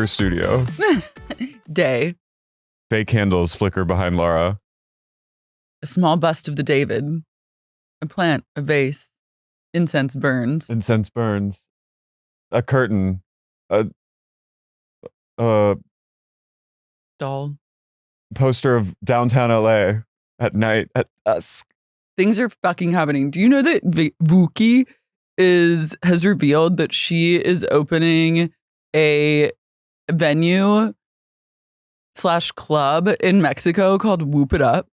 studio. Day. Fake candles flicker behind Lara. A small bust of the David. A plant, a vase. Incense burns. Incense burns. A curtain. A Doll. poster of downtown LA at night at dusk. Things are fucking happening. Do you know that Vooki has revealed that she is opening a venue / club in Mexico called Whoop It Up?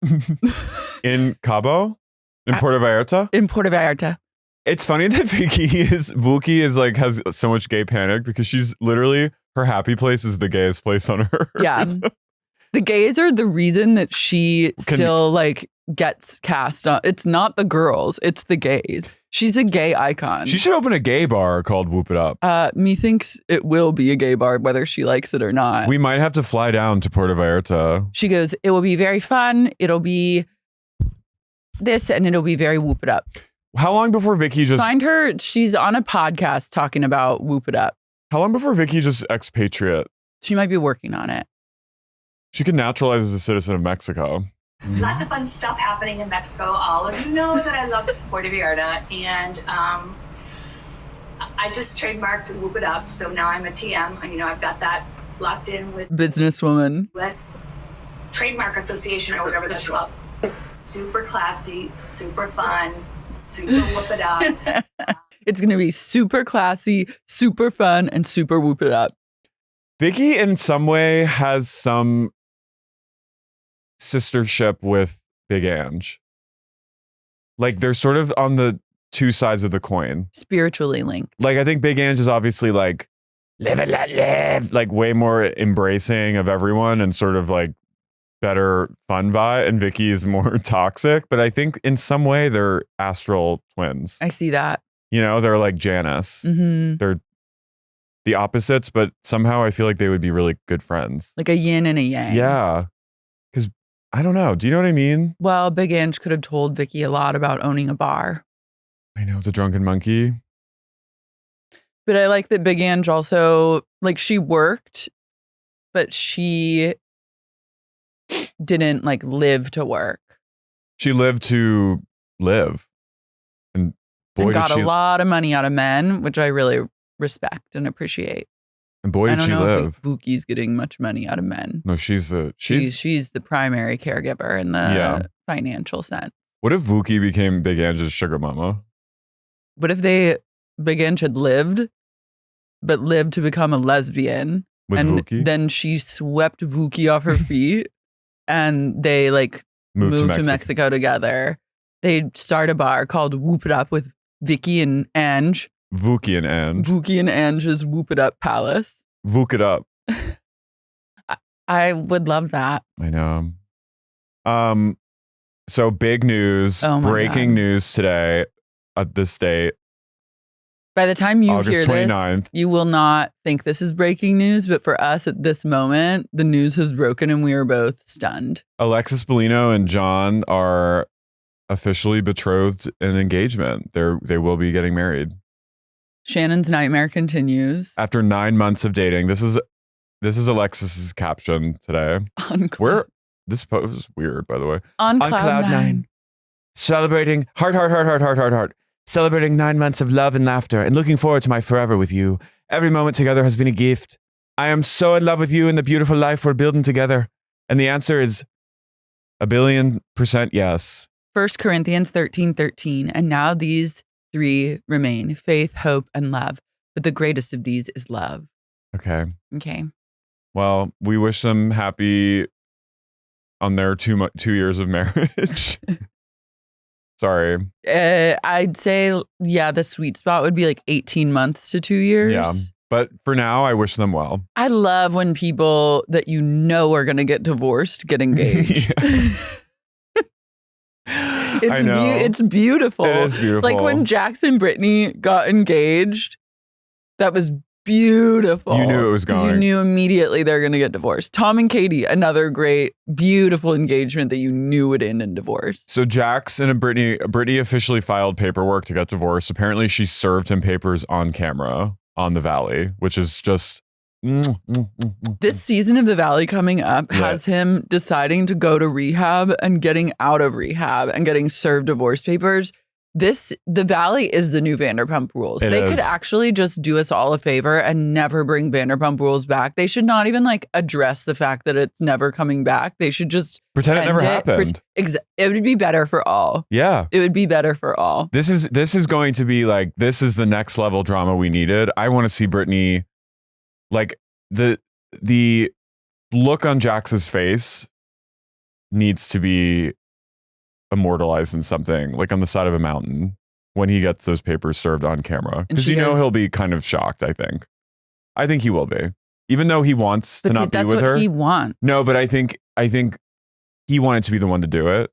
In Cabo? In Puerto Vallarta? In Puerto Vallarta. It's funny that Vooki is like has so much gay panic because she's literally, her happy place is the gayest place on earth. Yeah. The gays are the reason that she still like gets cast on. It's not the girls, it's the gays. She's a gay icon. She should open a gay bar called Whoop It Up. Methinks it will be a gay bar, whether she likes it or not. We might have to fly down to Puerto Vallarta. She goes, it will be very fun. It'll be this and it'll be very Whoop It Up. How long before Vicki just... Find her. She's on a podcast talking about Whoop It Up. How long before Vicki just expatriate? She might be working on it. She could naturalize as a citizen of Mexico. Lots of fun stuff happening in Mexico. All of you know that I love Puerto Vallarta, and I just trademarked Whoop It Up, so now I'm a TM. You know, I've got that locked in with businesswoman. US Trademark Association or whatever that's called. It's super classy, super fun, super Whoop It Up. It's going to be super classy, super fun, and super Whoop It Up. Vicki, in some way, has some sistership with Big Ange. Like, they're sort of on the two sides of the coin. Spiritually linked. Like, I think Big Ange is obviously like, live and let live. Like, way more embracing of everyone and sort of like better fun vibe. And Vicki is more toxic. But I think in some way, they're astral twins. I see that. You know, they're like Janice. Mm-hmm. They're the opposites, but somehow I feel like they would be really good friends. Like a yin and a yang. Yeah. Because I don't know. Do you know what I mean? Well, Big Ange could have told Vicki a lot about owning a bar. I know, it's a drunken monkey. But I like that Big Ange also, like, she worked, but she didn't like live to work. She lived to live. And boy, and got did she, a lot of money out of men, which I really respect and appreciate. and boy, did she I don't know live. if like, Vookie's getting much money out of men. No, she's the primary caregiver in the financial sense. What if Vooki became Big Ange's sugar mama? What if Big Ange had lived, but lived to become a lesbian? With and Vooki? then she swept Vooki off her feet and they like moved to Mexico together. They'd start a bar called Whoop It Up with Vicki and Ange. Vooki and Ange. Vooki and Ange's Whoop It Up Palace. Vook it up. I would love that. I know. So big news, Oh my breaking God. news today at this date. By the time you August hear 29th. this, you will not think this is breaking news, but for us at this moment, the news has broken and we are both stunned. Alexis Bellino and John are officially betrothed in engagement. They will be getting married. Shannon's nightmare continues. After 9 months of dating. This is Alexis's caption today. This post is weird, by the way. On cloud nine. Celebrating heart. Celebrating 9 months of love and laughter and looking forward to my forever with you. Every moment together has been a gift. I am so in love with you and the beautiful life we're building together. And the answer is 1,000,000,000% yes. 1 Corinthians 13:13. And now these three remain: faith, hope, and love. But the greatest of these is love. Okay. Okay. Well, we wish them happy on their 2 years of marriage. Sorry. I'd say, yeah, the sweet spot would be like 18 months to 2 years. Yeah. But for now, I wish them well. I love when people that you know are going to get divorced get engaged. I know. It's beautiful. It is beautiful. Like when Jax and Brittany got engaged, that was beautiful. You knew it was 'Cause going. You knew immediately they're going to get divorced. Tom and Katie, another great, beautiful engagement that you knew would end in divorce. So Jax and Brittany officially filed paperwork to get divorced. Apparently she served him papers on camera on the Valley, which is just This season of The Valley coming up has him deciding to go to rehab and getting out of rehab and getting served divorce papers. The Valley is the new Vanderpump Rules. They could actually just do us all a favor and never bring Vanderpump Rules back. They should not even like address the fact that it's never coming back. They should just pretend it never happened. It would be better for all. Yeah. It would be better for all. This is going to be like, this is the next level drama we needed. I want to see Brittany, like the look on Jax's face needs to be immortalized in something, like on the side of a mountain when he gets those papers served on camera, because he'll be kind of shocked. I think he will be, even though he wants to not be with her. That's what he wants. No, but I think he wanted to be the one to do it.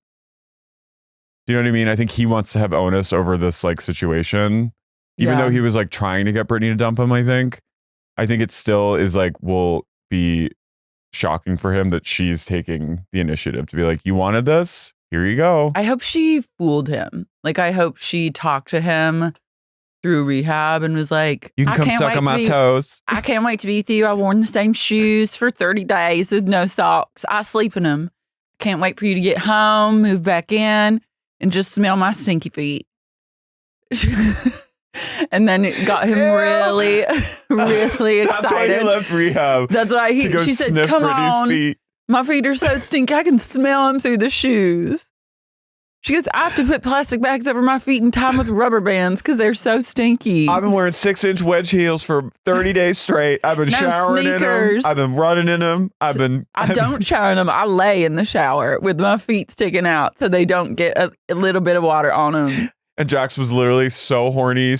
Do you know what I mean? I think he wants to have onus over this like situation, even though he was like trying to get Brittany to dump him. I think it still is like, will be shocking for him that she's taking the initiative to be like, you wanted this? Here you go. I hope she fooled him. Like, I hope she talked to him through rehab and was like, you can come suck on my toes. I can't wait to be with you. I've worn the same shoes for 30 days with no socks. I sleep in them. Can't wait for you to get home, move back in, and just smell my stinky feet. And then it got him really, really excited. That's why he left rehab. That's why she said, come on. Feet. My feet are so stinky, I can smell them through the shoes. She goes, I have to put plastic bags over my feet and tie them with rubber bands because they're so stinky. I've been wearing 6-inch wedge heels for 30 days straight. I've been showering sneakers. in them. I've been running in them. I don't shower in them. I lay in the shower with my feet sticking out so they don't get a little bit of water on them. And Jax was literally so horny,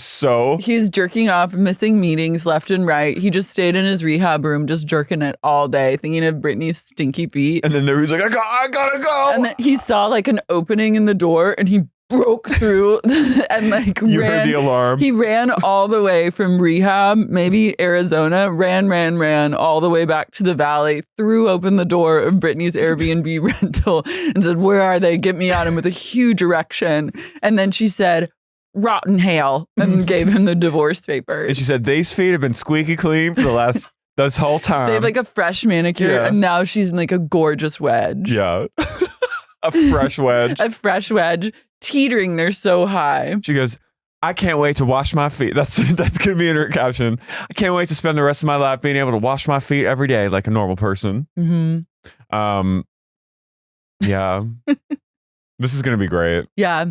He's jerking off, missing meetings left and right. He just stayed in his rehab room, just jerking it all day, thinking of Brittany's stinky feet. And then he was like, I gotta go. And then he saw like an opening in the door and he broke through and like heard the alarm. He ran all the way from rehab, maybe Arizona, ran all the way back to the Valley, threw open the door of Brittany's Airbnb rental and said, where are they? Get me out. And with a huge erection. And then she said, rotten hell, and gave him the divorce papers. And she said, these feet have been squeaky clean for this whole time. They have like a fresh manicure and now she's in like a gorgeous wedge. Yeah. A fresh wedge. A fresh wedge. Teetering, they're so high. She goes, I can't wait to wash my feet. That's gonna be in her caption. I can't wait to spend the rest of my life being able to wash my feet every day like a normal person. Mm-hmm. Yeah. This is gonna be great. Yeah,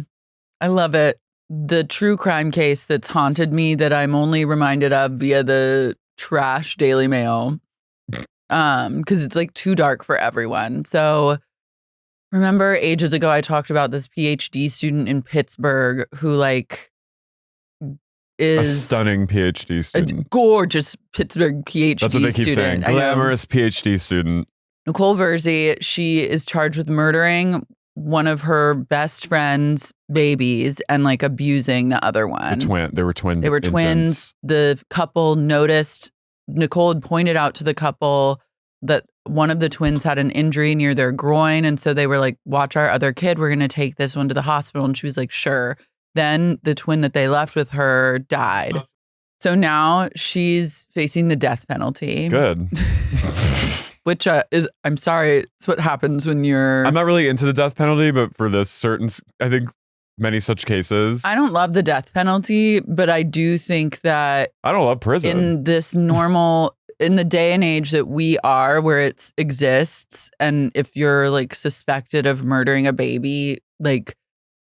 I love it. The true crime case that's haunted me that I'm only reminded of via the trash Daily Mail, because it's like too dark for everyone. So remember ages ago, I talked about this PhD student in Pittsburgh who like is a stunning PhD student. A gorgeous Pittsburgh PhD student. That's what they keep saying. Glamorous PhD student. Nicole Verzi, she is charged with murdering one of her best friend's babies and like abusing the other one. They were twins. They were twins. The couple noticed, Nicole had pointed out to the couple that one of the twins had an injury near their groin. And so they were like, watch our other kid. We're going to take this one to the hospital. And she was like, sure. Then the twin that they left with her died. So now she's facing the death penalty. Good. Which is, I'm sorry, it's what happens when you're... I'm not really into the death penalty, but for this certain, I think many such cases. I don't love the death penalty, but I do think that... I don't love prison. In this normal... in the day and age that we are, where it exists, and if you're like suspected of murdering a baby, like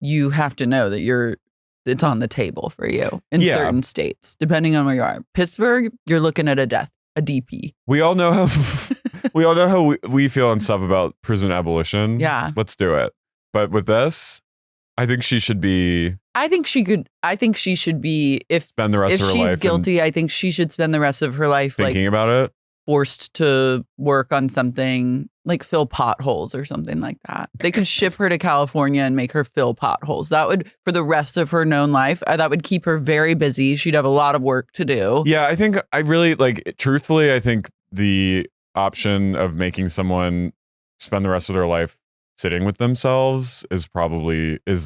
you have to know that it's on the table for you in certain states, depending on where you are. Pittsburgh, you're looking at a DP. We all know how we feel and stuff about prison abolition. Yeah, let's do it. But with this, I think she should be. I think she should be. Spend the rest of her life. If she's guilty, I think she should spend the rest of her life thinking about it. Forced to work on something like fill potholes or something like that. They could ship her to California and make her fill potholes. That would, for the rest of her known life, that would keep her very busy. She'd have a lot of work to do. Yeah, truthfully, I think the option of making someone spend the rest of their life sitting with themselves is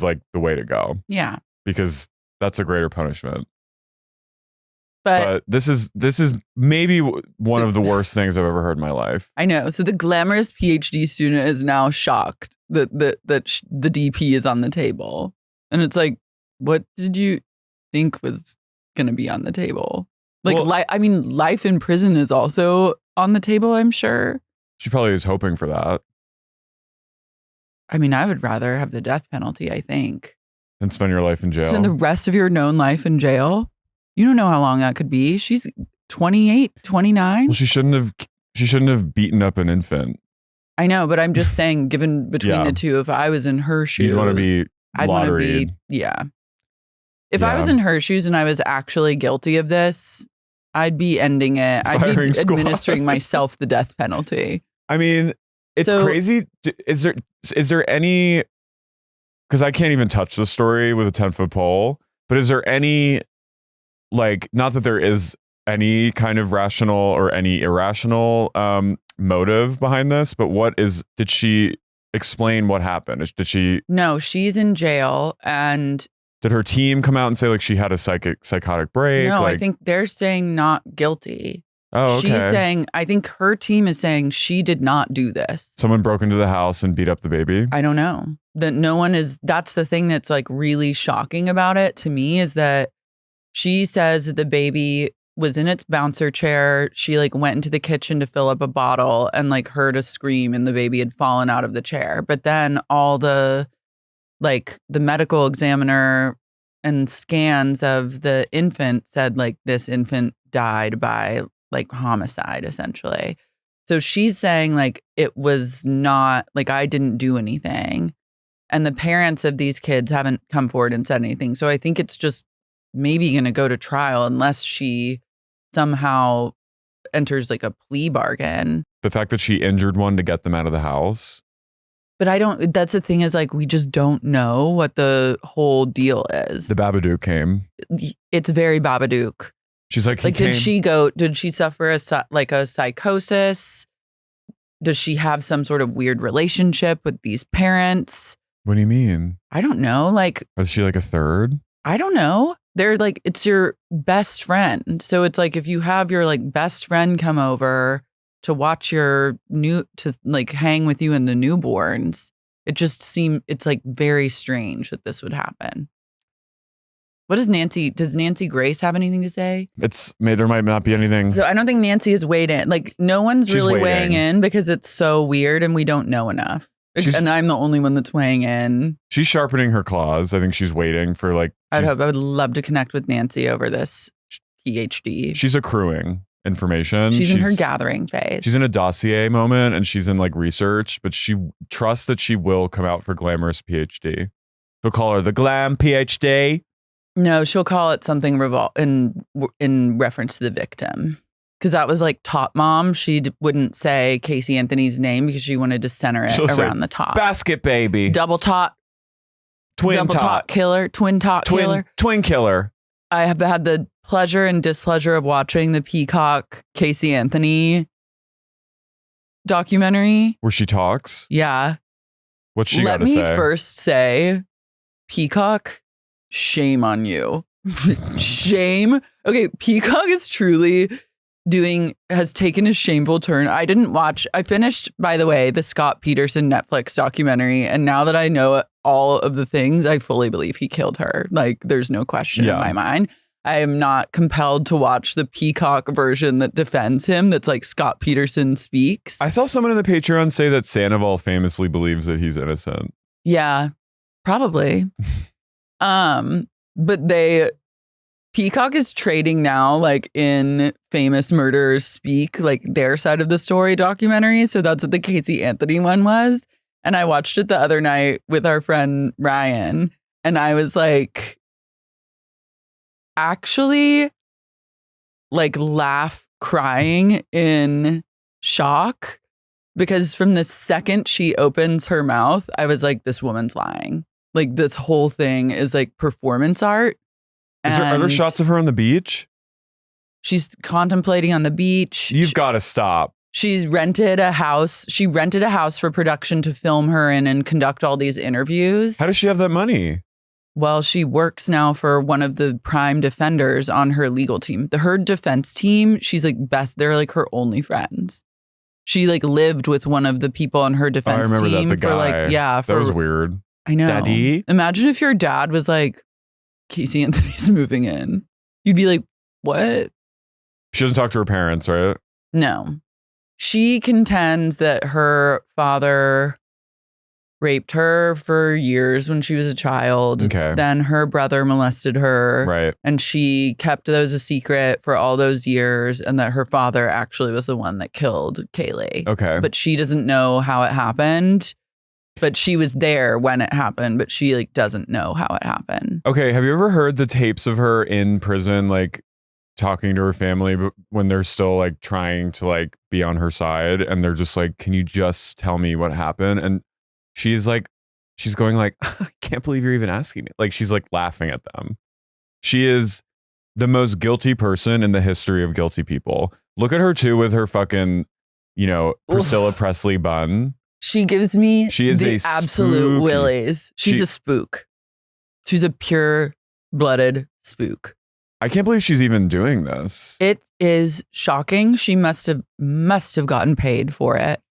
like the way to go. Yeah. Because that's a greater punishment. But this is maybe one of the worst things I've ever heard in my life. I know. So the glamorous PhD student is now shocked that the DP is on the table. And it's like, what did you think was going to be on the table? Like, Well, life in prison is also on the table, I'm sure. She probably is hoping for that. I mean, I would rather have the death penalty, I think. And spend your life in jail. Spend the rest of your known life in jail. You don't know how long that could be. She's 28, 29. Well, she shouldn't have beaten up an infant. I know, but I'm just saying, given between the two, if I was in her shoes, You'd want to be I'd want to lotteried. be, yeah. If I was in her shoes and I was actually guilty of this, I'd be ending it. I'd be Firing squad. administering myself the death penalty. I mean, it's crazy. Is there any, because I can't even touch the story with a 10-foot pole, but is there any, like, not that there is any kind of rational or any irrational motive behind this, but did she explain what happened? Did she? No, she's in jail, and did her team come out and say like she had a psychotic break? No, like, I think they're saying not guilty. Oh, okay. She's saying, I think her team is saying she did not do this. Someone broke into the house and beat up the baby? I don't know. That no one is, that's the thing that's like really shocking about it to me, is that she says that the baby was in its bouncer chair. She like went into the kitchen to fill up a bottle and like heard a scream and the baby had fallen out of the chair. But then all the medical examiner and scans of the infant said like this infant died by like homicide essentially. So she's saying like it was not like I didn't do anything. And the parents of these kids haven't come forward and said anything. So I think it's just maybe going to go to trial unless she somehow enters like a plea bargain. The fact that she injured one to get them out of the house. But that's the thing is like, we just don't know what the whole deal is. The Babadook came. It's very Babadook. She's like, did she suffer a psychosis? Does she have some sort of weird relationship with these parents? What do you mean? I don't know. Like, is she like a third? I don't know. They're like, it's your best friend. So it's like if you have your like best friend come over to watch to like hang with you in the newborns, it's like very strange that this would happen. Does Nancy Grace have anything to say? There might not be anything. So I don't think Nancy has weighed in. Like no one's really weighing in because it's so weird and we don't know enough. And I'm the only one that's weighing in. She's sharpening her claws. I think she's waiting for like. I would love to connect with Nancy over this PhD. She's accruing information. She's in her gathering phase. She's in a dossier moment and she's in like research, but she trusts that she will come out for glamorous PhD. They'll call her the glam PhD. No, she'll call it something in reference to the victim. Because that was like top mom. She wouldn't say Casey Anthony's name because she wanted to center it around the top. Basket baby. Double tot. Twin tot killer. Twin tot killer. Twin killer. I have had the pleasure and displeasure of watching the Peacock Casey Anthony documentary. Where she talks? Yeah. What's she got to say? Let me first say, Peacock, shame on you. Shame. Okay, Peacock is truly has taken a shameful turn. I finished, by the way, the Scott Peterson Netflix documentary. And now that I know all of the things, I fully believe he killed her. Like, there's no question in my mind. I am not compelled to watch the Peacock version that defends him. That's like Scott Peterson speaks. I saw someone in the Patreon say that Sandoval famously believes that he's innocent. Yeah, probably. But Peacock is trading now, like in famous murderers speak, like their side of the story documentary. So that's what the Casey Anthony one was. And I watched it the other night with our friend Ryan. And I was like, actually, like crying in shock. Because from the second she opens her mouth, I was like, this woman's lying. Like this whole thing is like performance art. Are there shots of her on the beach? She's contemplating on the beach. You've got to stop. She's rented a house. She rented a house for production to film her in and conduct all these interviews. How does she have that money? Well, she works now for one of the prime defenders on her legal team. Her defense team, she's like they're like her only friends. She like lived with one of the people on her defense team. I remember that, the for guy. like, yeah. That was weird. I know. Daddy? Imagine if your dad was like, Casey Anthony's moving in. You'd be like, what? She doesn't talk to her parents, right? No. She contends that her father raped her for years when she was a child. Okay. Then her brother molested her. Right. And she kept those a secret for all those years, and that her father actually was the one that killed Kaylee. Okay. But she doesn't know how it happened. But she was there when it happened, but she like doesn't know how it happened. Okay. Have you ever heard the tapes of her in prison, like talking to her family, but when they're still like trying to like be on her side, and they're just like, can you just tell me what happened? And she's going like, I can't believe you're even asking me. Like, she's like laughing at them. She is the most guilty person in the history of guilty people. Look at her too with her fucking, Priscilla Presley bun. She gives me the absolute spooky willies. She's a spook. She's a pure-blooded spook. I can't believe she's even doing this. It is shocking. She must have gotten paid for it.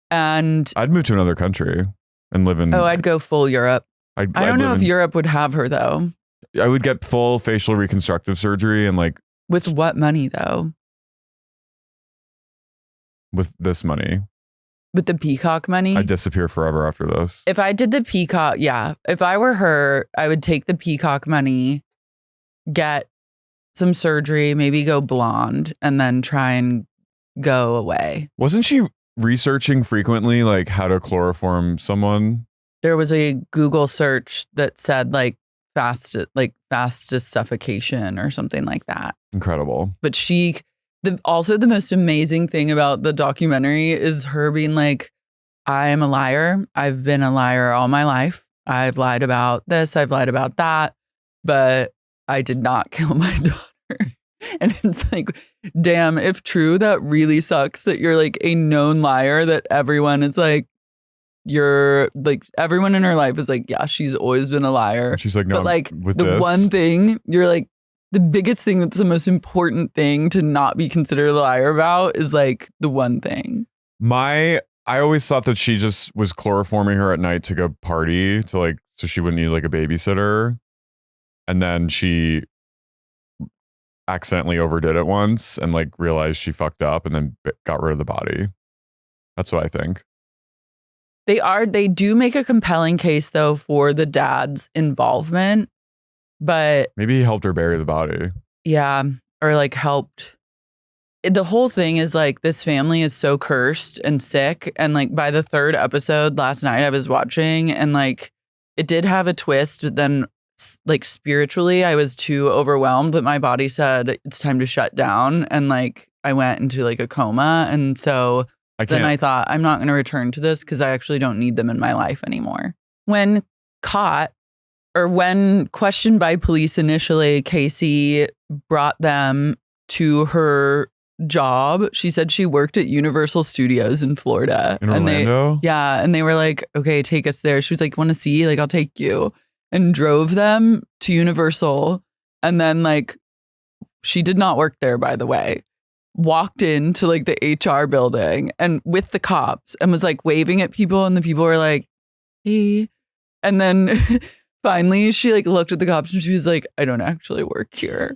And I'd move to another country and live in. Oh, I'd go full Europe. I don't know if Europe would have her though. I would get full facial reconstructive surgery and like. With what money though? With this money. With the Peacock money? I'd disappear forever after this. If I did the Peacock, yeah. If I were her, I would take the Peacock money, get some surgery, maybe go blonde, and then try and go away. Wasn't she researching frequently like how to chloroform someone? There was a Google search that said like fastest suffocation or something like that. Incredible. But also the most amazing thing about the documentary is her being like, I am a liar. I've been a liar all my life. I've lied about this. I've lied about that. But I did not kill my daughter. And it's like, damn, if true, that really sucks that you're like a known liar, that everyone is like, you're like, everyone in her life is like, yeah, she's always been a liar. And she's like, no, but like with the this one thing you're like, the biggest thing that's the most important thing to not be considered a liar about is like the one thing. I always thought that she just was chloroforming her at night to go party to like, so she wouldn't need like a babysitter. And then she accidentally overdid it once and like realized she fucked up and then got rid of the body. That's what I think. They do make a compelling case though for the dad's involvement, but maybe he helped her bury the body. Yeah, or like helped. The whole thing is like this family is so cursed and sick, and like by the third episode last night I was watching, and like it did have a twist, but then like spiritually I was too overwhelmed that my body said it's time to shut down, and like I went into like a coma, and so then I thought I'm not going to return to this because I actually don't need them in my life anymore. When caught, or when questioned by police initially, Casey brought them to her job. She said she worked at Universal Studios in Florida. In Orlando? And they were like, okay, take us there. She was like, want to see? Like, I'll take you. And drove them to Universal. And then like, she did not work there, by the way. Walked into like the HR building and with the cops and was like waving at people, and the people were like, hey. And then finally she like looked at the cops and she was like, I don't actually work here.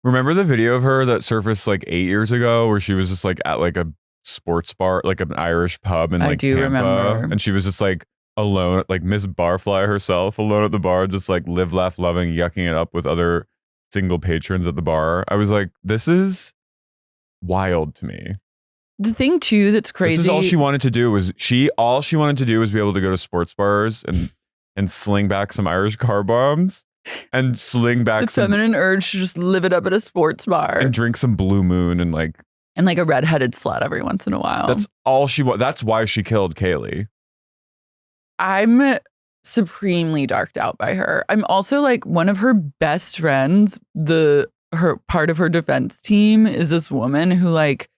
Remember the video of her that surfaced like 8 years ago where she was just like at like a sports bar, like an Irish pub in like I do Tampa, remember. and she was just like alone, like Miss Barfly herself, alone at the bar, just like live, laugh, loving, yucking it up with other single patrons at the bar. I was like, this is wild to me. The thing too that's crazy. This is all she wanted to do was be able to go to sports bars and sling back some Irish car bombs and sling back the feminine urge to just live it up at a sports bar and drink some Blue Moon and like a redheaded slut every once in a while. That's all she wanted. That's why she killed Kaylee. I'm supremely darked out by her. I'm also like, one of her best friends, her part of her defense team is this woman who like,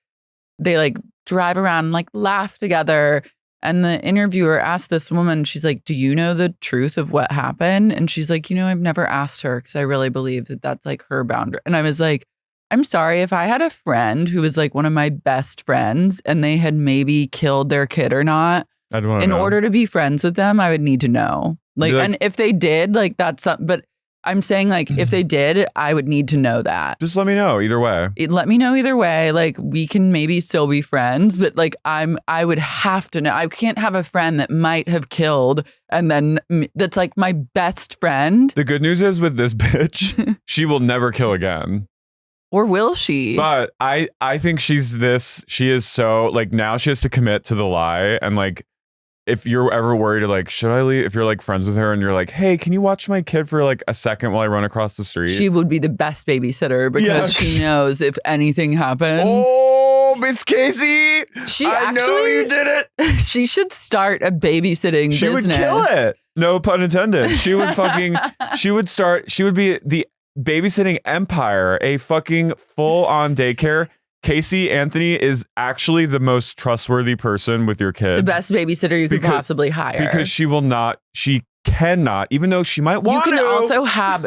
they like drive around and like laugh together And the interviewer asked this woman, she's like, do you know the truth of what happened? And she's like, I've never asked her because I really believe that that's like her boundary. And I was like, I'm sorry, if I had a friend who was like one of my best friends and they had maybe killed their kid or not, I'd want to in know. order to be friends with them, I would need to know. Like, and if they did, like that's but I'm saying like if they did, I would need to know that. Just let me know either way. Let me know either way. Like we can maybe still be friends, but like I would have to know. I can't have a friend that might have killed and then that's like my best friend. The good news is with this bitch, she will never kill again. Or will she? But I think she is so like now she has to commit to the lie. And like if you're ever worried like, should I leave? If you're like friends with her and you're like, hey, can you watch my kid for like a second while I run across the street? She would be the best babysitter because she knows if anything happens. Oh, Miss Casey. I know you did it. She should start a babysitting business. She would kill it. No pun intended. She would be the babysitting empire, a fucking full-on daycare. Casey Anthony is actually the most trustworthy person with your kids. The best babysitter you could possibly hire. Because she cannot, even though she might want to. You can also have,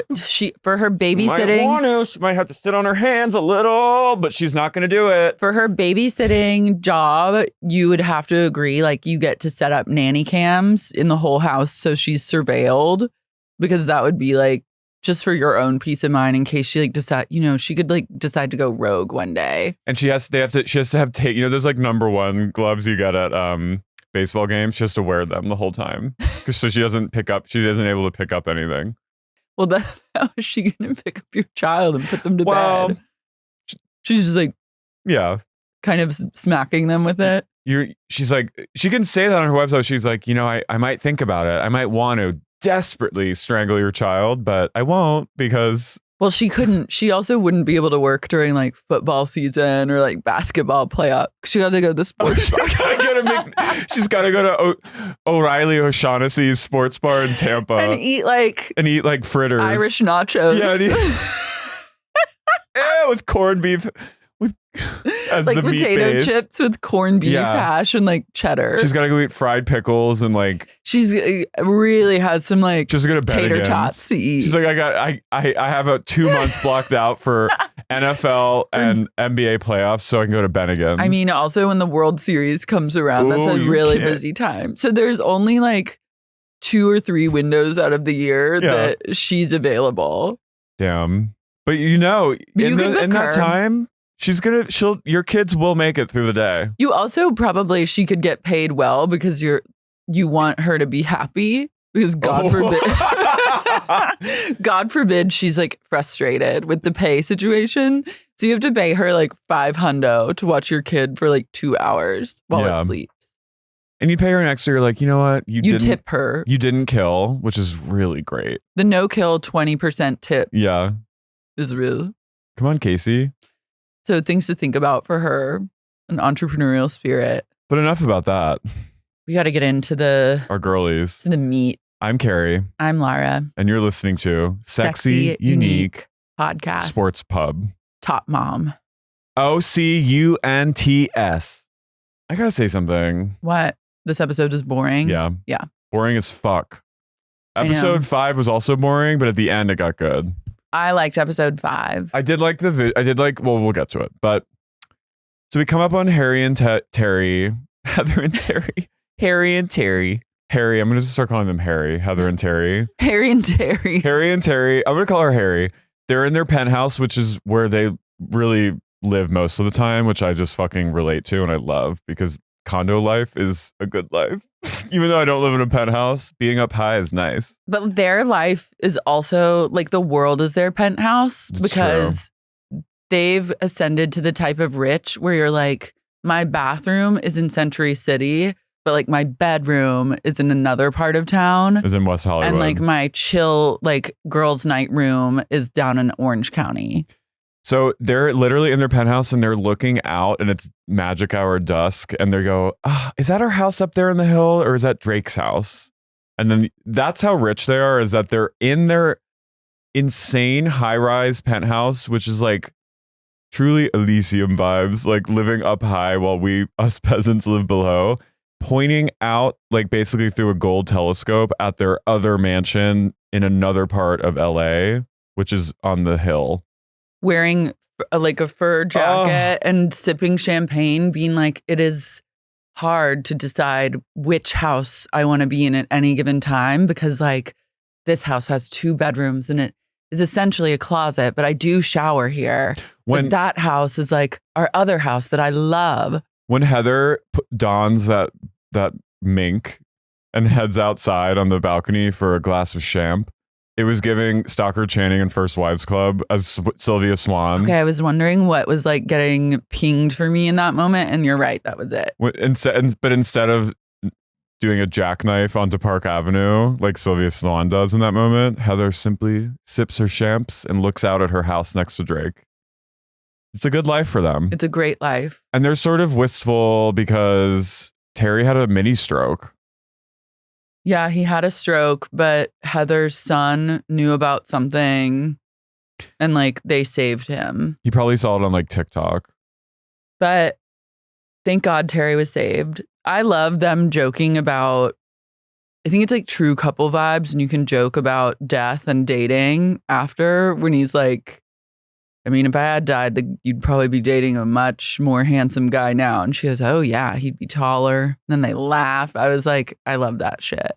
for her babysitting. She might have to sit on her hands a little, but she's not going to do it. For her babysitting job, you would have to agree, like you get to set up nanny cams in the whole house so she's surveilled, because that would be like, just for your own peace of mind in case she like decide, she could like decide to go rogue one day. And she has to have tape. There's like #1 gloves you get at baseball games. She has to wear them the whole time so she isn't able to pick up anything. Well, how is she going to pick up your child and put them to bed? She's just like, yeah, kind of smacking them with it. She's like, she can say that on her website. She's like, I might think about it. I might want to desperately strangle your child, but I won't because... Well, she couldn't. She also wouldn't be able to work during like football season or like basketball playoff. She got to go to the sports. She's got to go to O'Reilly O'Shaughnessy's sports bar in Tampa and eat like fritters, Irish nachos. Yeah, with corned beef. As like the potato meat chips with corned beef hash and like cheddar. She's got to go eat fried pickles and like. She's really has some like just go to tater tots to eat. She's like, I have 2 months blocked out for NFL and NBA playoffs, so I can go to Bennigan's. I mean, also when the World Series comes around, that's a really busy time. So there's only like 2 or 3 windows out of the year that she's available. Damn, but in that time. Your kids will make it through the day. You also she could get paid well because you want her to be happy because God forbid she's like frustrated with the pay situation. So you have to pay her like $500 to watch your kid for like 2 hours while it sleeps. And you pay her an extra, you're like, you know what? You tip her. You didn't kill, which is really great. The no kill 20% tip. Yeah. Is real. Come on, Casey. So things to think about for her, an entrepreneurial spirit. But enough about that. We got to get into our girlies. To the meat. I'm Carey. I'm Lara. And you're listening to Sexy Unique Podcast. Sports Pub. Top Mom. OCUNTS. I got to say something. What? This episode is boring? Yeah. Yeah. Boring as fuck. Episode 5 was also boring, but at the end it got good. I liked episode 5. I did like well, we'll get to it. But so we come up on Harry and Terry, Heather and Terry, Harry and Terry. Harry, I'm going to just start calling them Harry, Heather and Terry. Harry and Terry. Harry and Terry. I'm going to call her Harry. They're in their penthouse, which is where they really live most of the time, which I just fucking relate to and I love because condo life is a good life. Even though I don't live in a penthouse, being up high is nice. But their life is also like the world is their penthouse because they've ascended to the type of rich where you're like, my bathroom is in Century City, but like my bedroom is in another part of town. Is in West Hollywood. And like my chill, like girls' night room is down in Orange County. So they're literally in their penthouse and they're looking out and it's magic hour dusk and they go, is that our house up there in the hill or is that Drake's house? And then that's how rich they are, is that they're in their insane high-rise penthouse, which is like truly Elysium vibes, like living up high while us peasants live below. pointing out, like basically through a gold telescope at their other mansion in another part of LA, which is on the hill. Wearing like a fur jacket and sipping champagne, being like, it is hard to decide which house I want to be in at any given time because like this house has 2 bedrooms and it is essentially a closet, but I do shower here. But that house is like our other house that I love. When Heather dons that mink and heads outside on the balcony for a glass of champ, it was giving Stockard Channing and First Wives Club as Sylvia Swan. Okay, I was wondering what was like getting pinged for me in that moment, and you're right, that was it. But instead of doing a jackknife onto Park Avenue like Sylvia Swan does in that moment, Heather simply sips her champs and looks out at her house next to Drake. It's a good life for them. It's a great life. And they're sort of wistful because Terry had a mini stroke. Yeah, he had a stroke, but Heather's son knew about something and like they saved him. He probably saw it on like TikTok. But thank God Terry was saved. I love them joking about, I think it's like true couple vibes and you can joke about death and dating after when he's like, I mean, if I had died, you'd probably be dating a much more handsome guy now. And she goes, oh yeah, he'd be taller. And then they laugh. I was like, I love that shit.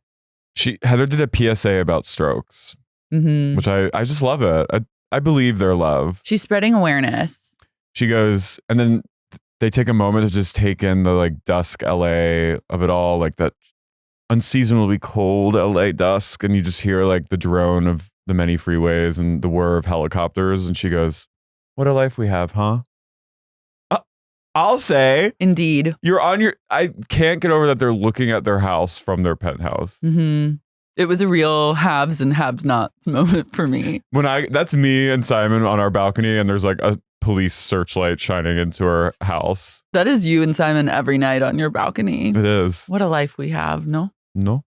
Heather did a PSA about strokes, which I just love it. I believe their love. She's spreading awareness. She goes, and then they take a moment to just take in the like dusk LA of it all, like that unseasonably cold LA dusk. And you just hear like the drone of the many freeways and the whir of helicopters. And she goes, what a life we have, huh? I'll say. Indeed. I can't get over that they're looking at their house from their penthouse. Mm-hmm. It was a real haves and haves nots moment for me. That's me and Simon on our balcony and there's like a police searchlight shining into our house. That is you and Simon every night on your balcony. It is. What a life we have, no? No.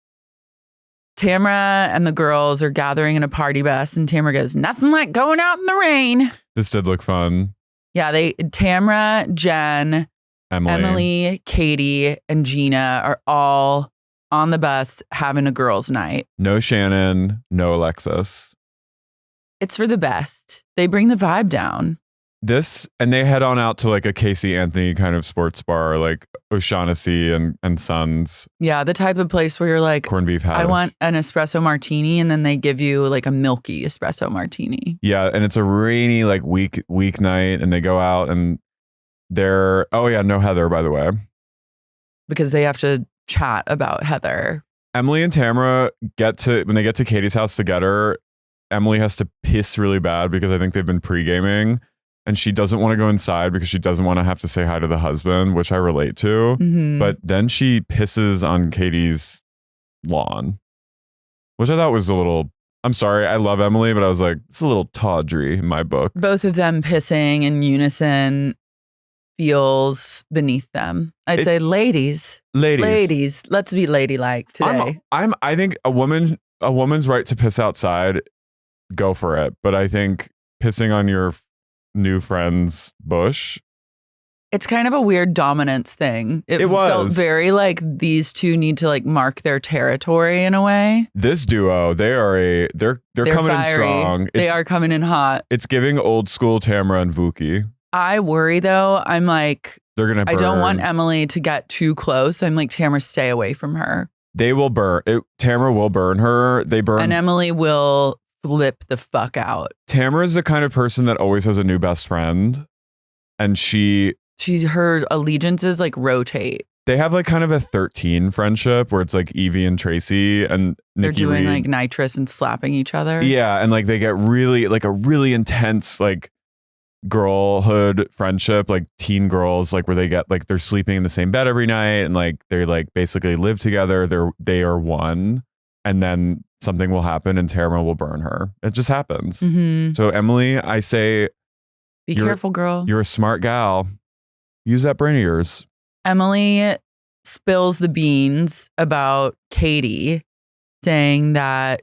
Tamra and the girls are gathering in a party bus and Tamra goes, nothing like going out in the rain. This did look fun. Yeah, Tamra, Jen, Emily, Katie, and Gina are all on the bus having a girls' night. No Shannon, no Alexis. It's for the best. They bring the vibe down. And they head on out to like a Casey Anthony kind of sports bar, like O'Shaughnessy and Sons. Yeah, the type of place where you're like, corned beef hash. I want an espresso martini, and then they give you like a milky espresso martini. Yeah, and it's a rainy like weeknight, and they go out and they're no Heather, by the way, because they have to chat about Heather. Emily and Tamra when they get to Katie's house together, Emily has to piss really bad because I think they've been pre-gaming. And she doesn't want to go inside because she doesn't want to have to say hi to the husband, which I relate to. Mm-hmm. But then she pisses on Katie's lawn, which I thought was a little, I'm sorry, I love Emily, but I was like, it's a little tawdry in my book. Both of them pissing in unison feels beneath them. I'd say ladies, let's be ladylike today. I think a woman's right to piss outside, go for it. But I think pissing on your new friend's bush, it's kind of a weird dominance thing. It felt very like these two need to like mark their territory in a way. This duo, they're coming in strong. They are coming in hot. It's giving old school Tamra and Vooki. I worry though. I'm like, they're gonna burn. I don't want Emily to get too close. I'm like, Tamra, stay away from her. They will burn. Tamra will burn her. They burn. And Emily will flip the fuck out. Tamra is the kind of person that always has a new best friend. And her allegiances like rotate. They have like kind of a 13 friendship where it's like Evie and Tracy and Nikki they're doing Reed. Like nitrous and slapping each other. Yeah. And like they get really like a really intense like girlhood friendship, like teen girls, like where they get like they're sleeping in the same bed every night and like they like basically live together. They are one. And then something will happen and Tamra will burn her. It just happens. Mm-hmm. So Emily, I say, be careful, girl. You're a smart gal. Use that brain of yours. Emily spills the beans about Katie, saying that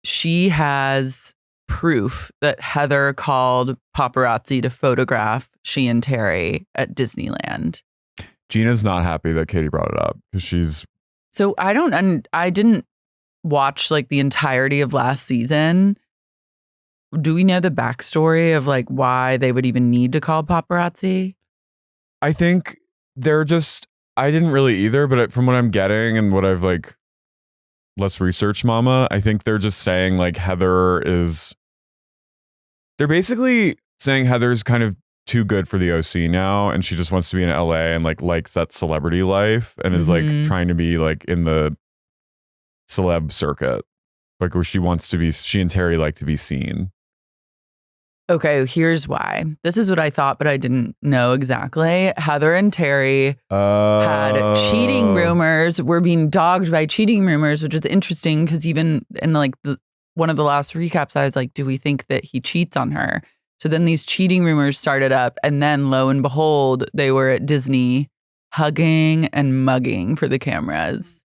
she has proof that Heather called paparazzi to photograph she and Terry at Disneyland. Gina's not happy that Katie brought it up because she's. So I didn't watch like the entirety of last season. Do we know the backstory of like why they would even need to call paparazzi? I think they're just. I didn't really either, but from what I'm getting and what I've like, let's research, mama. I think they're just saying like Heather is. They're basically saying Heather's kind of too good for the OC now, and she just wants to be in LA and like likes that celebrity life and is like trying to be like in the celeb circuit, like where she wants to be. She and Terry like to be seen. Okay, here's why. This is what I thought, but I didn't know exactly. Heather and Terry had cheating rumors, were being dogged by cheating rumors, which is interesting because even in like one of the last recaps, I was like, do we think that he cheats on her? So then these cheating rumors started up, and then lo and behold, they were at Disney hugging and mugging for the cameras.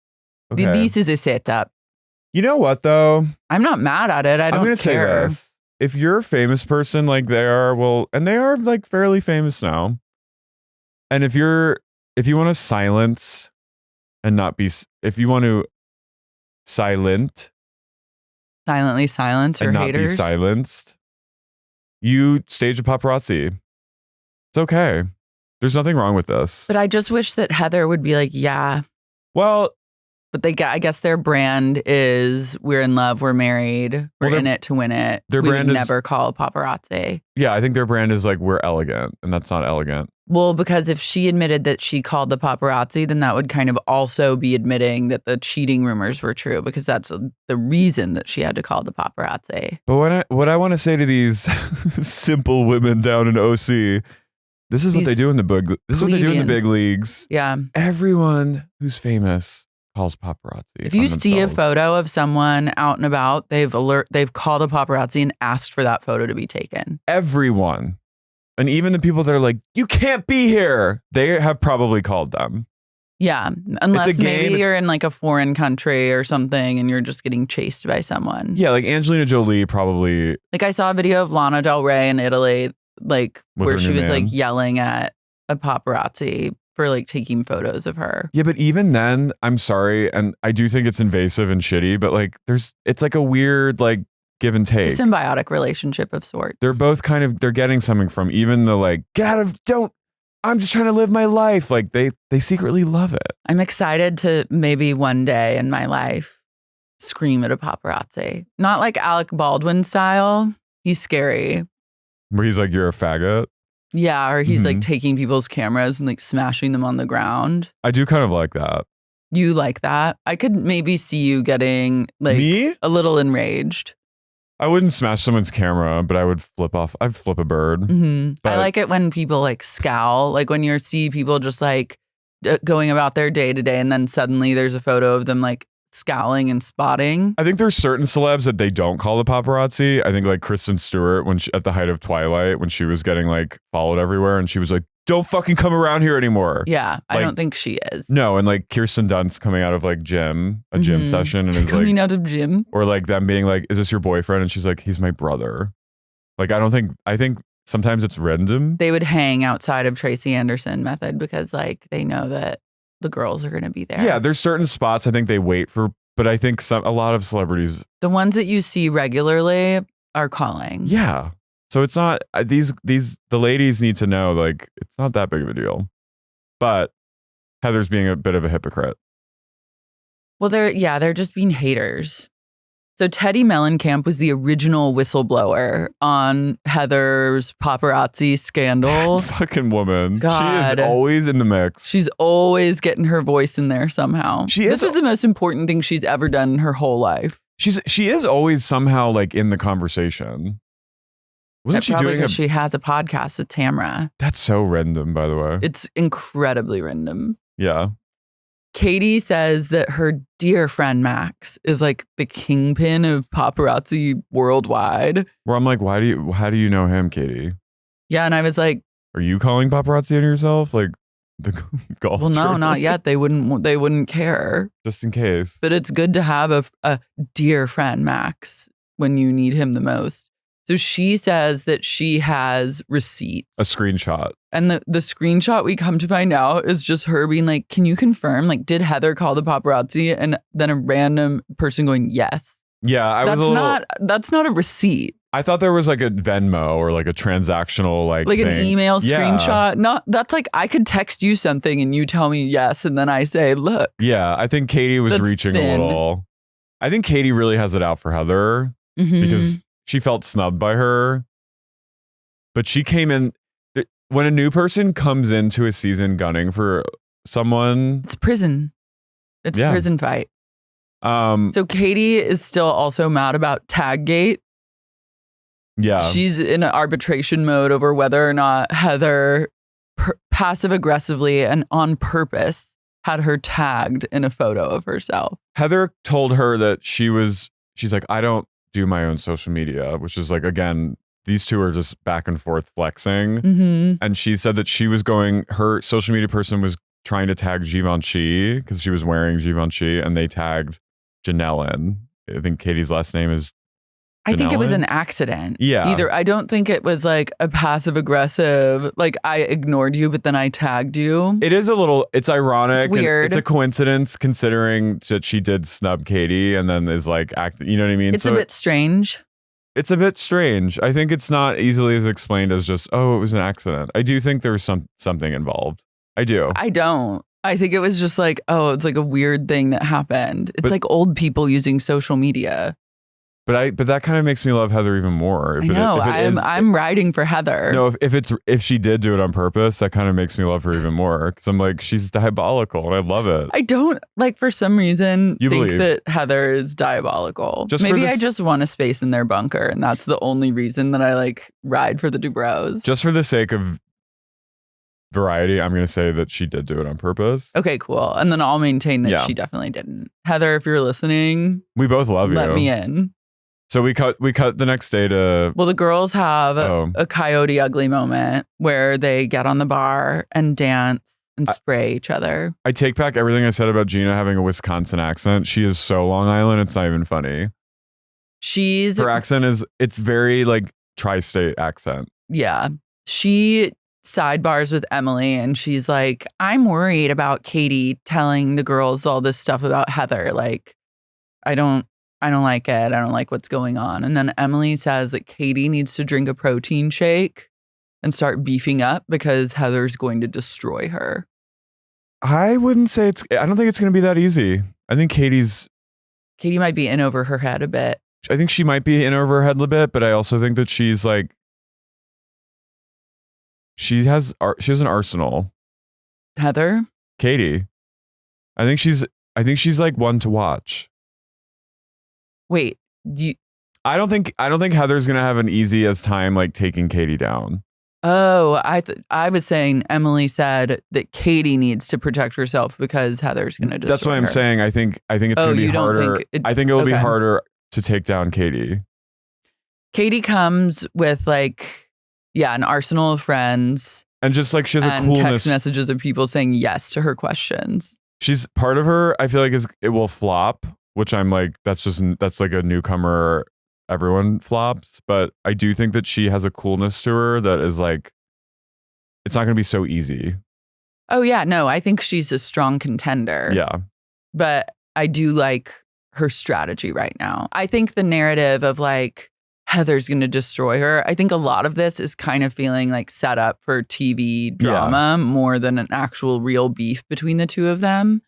Okay. This is a setup. You know what though? I'm not mad at it. I don't I'm gonna care. say this. If you're a famous person like they are, well, and they are like fairly famous now. And if you want to silence and not be, if you want to silently silence your and not haters. be silenced, you stage a paparazzi. It's okay. There's nothing wrong with this. But I just wish that Heather would be like, yeah. Well, but I guess their brand is we're in love, we're married, we're in it to win it. Their we brand would is never call paparazzi. Yeah, I think their brand is like we're elegant, and that's not elegant. Well, because if she admitted that she called the paparazzi, then that would kind of also be admitting that the cheating rumors were true, because that's the reason that she had to call the paparazzi. But what I want to say to these simple women down in OC, this is what they do in the big. This is what they do in the big leagues. Yeah, everyone who's famous calls paparazzi. If you see a photo of someone out and about, they've called a paparazzi and asked for that photo to be taken. Everyone. And even the people that are like, you can't be here, they have probably called them. Yeah, unless maybe you're in like a foreign country or something and you're just getting chased by someone. Yeah, like Angelina Jolie probably. Like I saw a video of Lana Del Rey in Italy, like where she was like yelling at a paparazzi for like taking photos of her. Yeah, but even then, I'm sorry, and I do think it's invasive and shitty, but like it's like a weird like give and take. A symbiotic relationship of sorts. They're both they're getting something from even the like, get out of, I'm just trying to live my life. Like they secretly love it. I'm excited to maybe one day in my life scream at a paparazzi. Not like Alec Baldwin style. He's scary. Where he's like, you're a faggot. Yeah, or he's like taking people's cameras and like smashing them on the ground. I do kind of like that. You like that? I could maybe see you getting like a little enraged. I wouldn't smash someone's camera, but I would I'd flip a bird. Mm-hmm. I like it when people like scowl, like when you see people just like going about their day to day and then suddenly there's a photo of them like scowling and spotting. I think there's certain celebs that they don't call the paparazzi. I think like Kristen Stewart, when at the height of Twilight, when she was getting like followed everywhere and she was like, don't fucking come around here anymore. Yeah, I don't think she is. No, and like Kirsten Dunst coming out of like a gym session and is coming out of gym. Or like them being like, is this your boyfriend? And she's like, he's my brother. Like, I think sometimes it's random. They would hang outside of Tracy Anderson method because like they know that the girls are going to be there. Yeah, there's certain spots I think they wait for, but I think a lot of celebrities. The ones that you see regularly are calling. Yeah. So it's not, the ladies need to know, like, it's not that big of a deal. But Heather's being a bit of a hypocrite. Well, they're just being haters. So Teddy Mellencamp was the original whistleblower on Heather's paparazzi scandal. Fucking woman. God. She is always in the mix. She's always getting her voice in there somehow. This is the most important thing she's ever done in her whole life. She is always somehow like in the conversation. Wasn't she doing she has a podcast with Tamra. That's so random, by the way. It's incredibly random. Yeah. Katie says that her dear friend Max is like the kingpin of paparazzi worldwide. Where I'm like, how do you know him, Katie? Yeah, and I was like, are you calling paparazzi on yourself? Like the golf Well, no, tournament? not yet. They wouldn't care. Just in case. But it's good to have a dear friend Max when you need him the most. So she says that she has receipts. A screenshot. And the screenshot we come to find out is just her being like, can you confirm? Like, did Heather call the paparazzi? And then a random person going, yes. Yeah, That's not a receipt. I thought there was like a Venmo or like a transactional like an thing. email screenshot. That's like I could text you something and you tell me yes, and then I say, look. Yeah, I think Katie was reaching a little. I think Katie really has it out for Heather because she felt snubbed by her. But she came in when a new person comes into a season gunning for someone. It's prison. It's a prison fight. So Katie is still also mad about Taggate. Yeah. She's in arbitration mode over whether or not Heather passive aggressively and on purpose had her tagged in a photo of herself. Heather told her that she's like, I don't do my own social media, which is like, again, these two are just back and forth flexing. And she said that her social media person was trying to tag Givenchy because she was wearing Givenchy, and they tagged Janellen. I think Katie's last name is I think it was an accident. Yeah. I don't think it was like a passive aggressive, like I ignored you, but then I tagged you. It's ironic. It's weird. It's a coincidence considering that she did snub Katie and then is like, you know what I mean? It's a bit strange. It's a bit strange. I think it's not easily as explained as just, oh, it was an accident. I do think there was something involved. I do. I don't. I think it was just like, oh, it's like a weird thing that happened. It's like old people using social media. But that kind of makes me love Heather even more. I'm riding for Heather. No, if she did do it on purpose, that kind of makes me love her even more because I'm like, she's diabolical and I love it. I don't for some reason think that Heather is diabolical. Maybe I just want a space in their bunker, and that's the only reason that I ride for the Dubrows. Just for the sake of variety, I'm going to say that she did do it on purpose. Okay, cool. And then I'll maintain that she definitely didn't. Heather, if you're listening, we both love you. Let me in. So we cut the next day to... Well, the girls have a Coyote Ugly moment where they get on the bar and dance and spray each other. I take back everything I said about Gina having a Wisconsin accent. She is so Long Island, it's not even funny. Her accent it's very tri-state accent. Yeah. She sidebars with Emily and she's like, I'm worried about Katie telling the girls all this stuff about Heather. I don't like it. I don't like what's going on. And then Emily says that Katie needs to drink a protein shake and start beefing up because Heather's going to destroy her. I wouldn't say I don't think it's going to be that easy. I think Katie might be in over her head a bit. I think she might be in over her head a bit, but I also think that she's she has an arsenal. Heather? Katie. I think she's one to watch. Wait, I don't think Heather's gonna have an easy as time taking Katie down. Oh, I was saying Emily said that Katie needs to protect herself because Heather's gonna destroy That's what I'm her. saying. I think it's gonna be harder. I think it will be harder to take down Katie. Katie comes with an arsenal of friends, and just she has a coolness. Text messages of people saying yes to her questions. She's part of her. I feel it will flop. Which I'm that's a newcomer, everyone flops. But I do think that she has a coolness to her that is it's not going to be so easy. Oh, yeah. No, I think she's a strong contender. Yeah. But I do like her strategy right now. I think the narrative of Heather's going to destroy her. I think a lot of this is kind of feeling set up for TV drama more than an actual real beef between the two of them.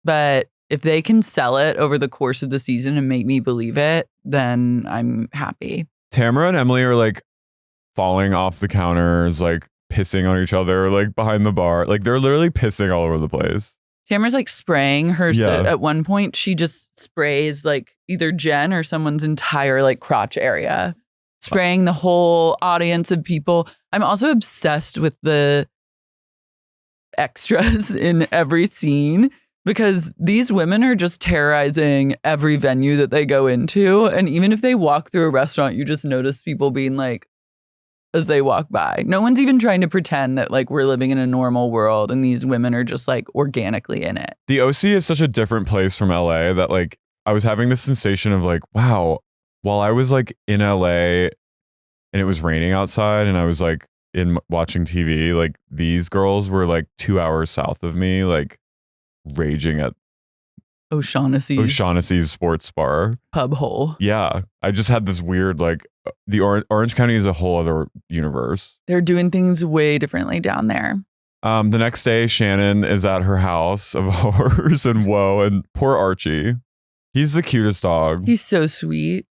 But if they can sell it over the course of the season and make me believe it, then I'm happy. Tamra and Emily are falling off the counters, pissing on each other, behind the bar. They're literally pissing all over the place. Tamra's spraying her. At one point, she just sprays either Jen or someone's entire crotch area, spraying the whole audience of people. I'm also obsessed with the extras in every scene. Because these women are just terrorizing every venue that they go into. And even if they walk through a restaurant, you just notice people being as they walk by. No one's even trying to pretend that we're living in a normal world and these women are just organically in it. The OC is such a different place from LA that I was having this sensation of wow, while I was in LA and it was raining outside, and I was like watching TV. Like these girls were like 2 hours south of me, like raging at O'Shaughnessy's sports bar pub hole. Yeah, I just had this weird like the Orange County is a whole other universe. They're doing things way differently down there. The next day, Shannon is at her house of horrors and woe, and poor Archie. He's the cutest dog. He's so sweet.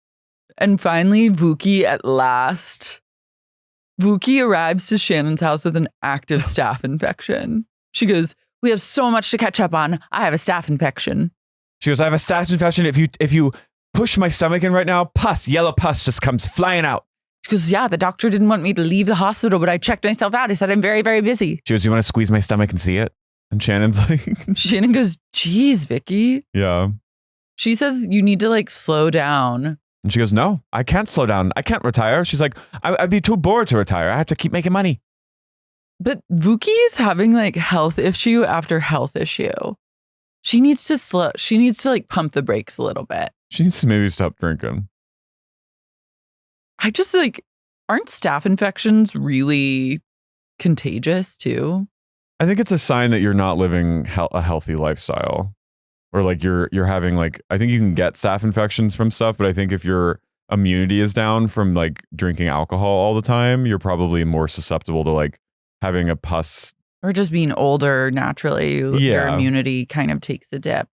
And finally, Vooki at last. Vooki arrives to Shannon's house with an active staph infection. She goes, "We have so much to catch up on. I have a staph infection." She goes, "I have a staph infection. If you push my stomach in right now, yellow pus just comes flying out." She goes, "Yeah, the doctor didn't want me to leave the hospital, but I checked myself out. He said I'm very, very busy." She goes, "You want to squeeze my stomach and see it?" And Shannon's like... Shannon goes, "Geez, Vicki." Yeah. She says you need to like slow down. And she goes, "No, I can't slow down. I can't retire." She's like, I'd be too bored to retire. I have to keep making money. But Vooki is having like health issue after health issue. She needs to like pump the brakes a little bit. She needs to maybe stop drinking. I just like, aren't staph infections really contagious too? I think it's a sign that you're not living a healthy lifestyle. Or like you're having like, I think you can get staph infections from stuff, but I think if your immunity is down from like drinking alcohol all the time, you're probably more susceptible to like having a pus. Or just being older naturally, your immunity kind of takes a dip.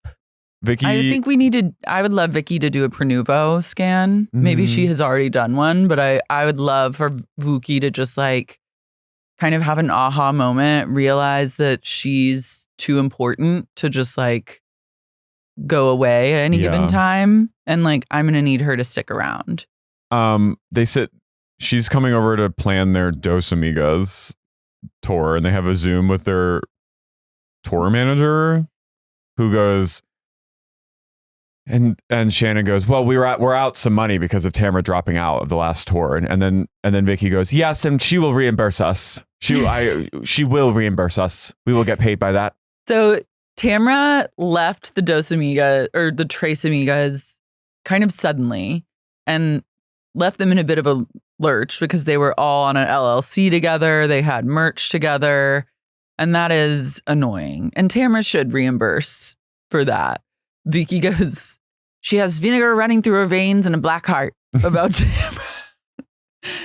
Vicki, I would love Vicki to do a Prenuvo scan. Maybe she has already done one, but I would love for Vooki to just like kind of have an aha moment, realize that she's too important to just like go away at any given time. And like, I'm going to need her to stick around. They said she's coming over to plan their Dos Amigas tour, and they have a Zoom with their tour manager who goes, and Shannon goes, "Well, we're out some money because of Tamra dropping out of the last tour." And then Vicki goes, "Yes, and she will reimburse us. She will reimburse us. We will get paid by that." So Tamra left the Dos Amigas or the Tres Amigas kind of suddenly and left them in a bit of a lurch because they were all on an LLC together. They had merch together, and that is annoying. And Tamra should reimburse for that. Vicki goes, "She has vinegar running through her veins and a black heart," about Tamra.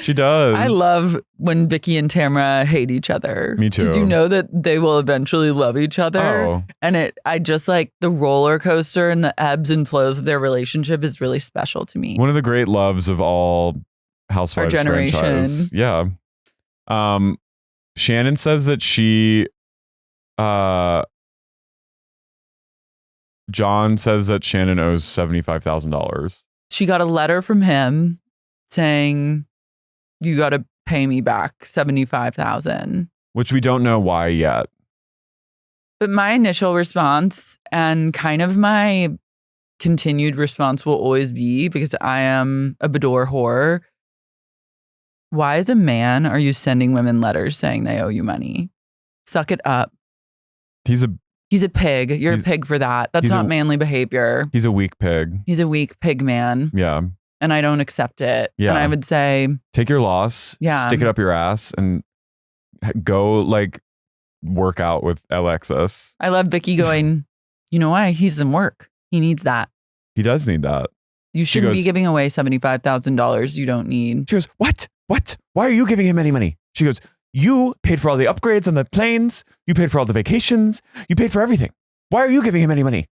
She does. I love when Vicki and Tamra hate each other. Me too. Because you know that they will eventually love each other. Oh. And I just like the roller coaster and the ebbs and flows of their relationship is really special to me. One of the great loves of all Housewives franchise. Yeah. Shannon says that John says that Shannon owes $75,000. She got a letter from him saying, "You got to pay me back $75,000." Which we don't know why yet. But my initial response and kind of my continued response will always be, because I am a Bador whore, why as a man are you sending women letters saying they owe you money? Suck it up. He's a pig. You're a pig for that. That's not manly behavior. He's a weak pig. He's a weak pig man. Yeah. And I don't accept it. Yeah. And I would say, take your loss, stick it up your ass, and go like work out with Alexis. I love Vicki going, "You know why? He's in work. He needs that. He does need that. You shouldn't be giving away $75,000 you don't need." She goes, What? Why are you giving him any money?" She goes, "You paid for all the upgrades on the planes. You paid for all the vacations. You paid for everything. Why are you giving him any money?"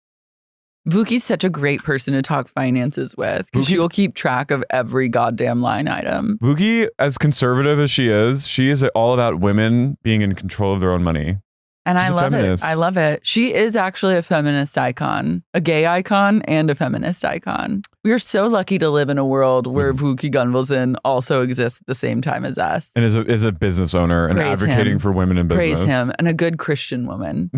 Vuki's such a great person to talk finances with, because she will keep track of every goddamn line item. Vooki, as conservative as she is all about women being in control of their own money. And She's I love feminist. it. I love it. She is actually a feminist icon, a gay icon and a feminist icon. We are so lucky to live in a world where Vooki Gunvalson also exists at the same time as us. And is a business owner and Praise advocating him. for women in business. Praise him. And a good Christian woman.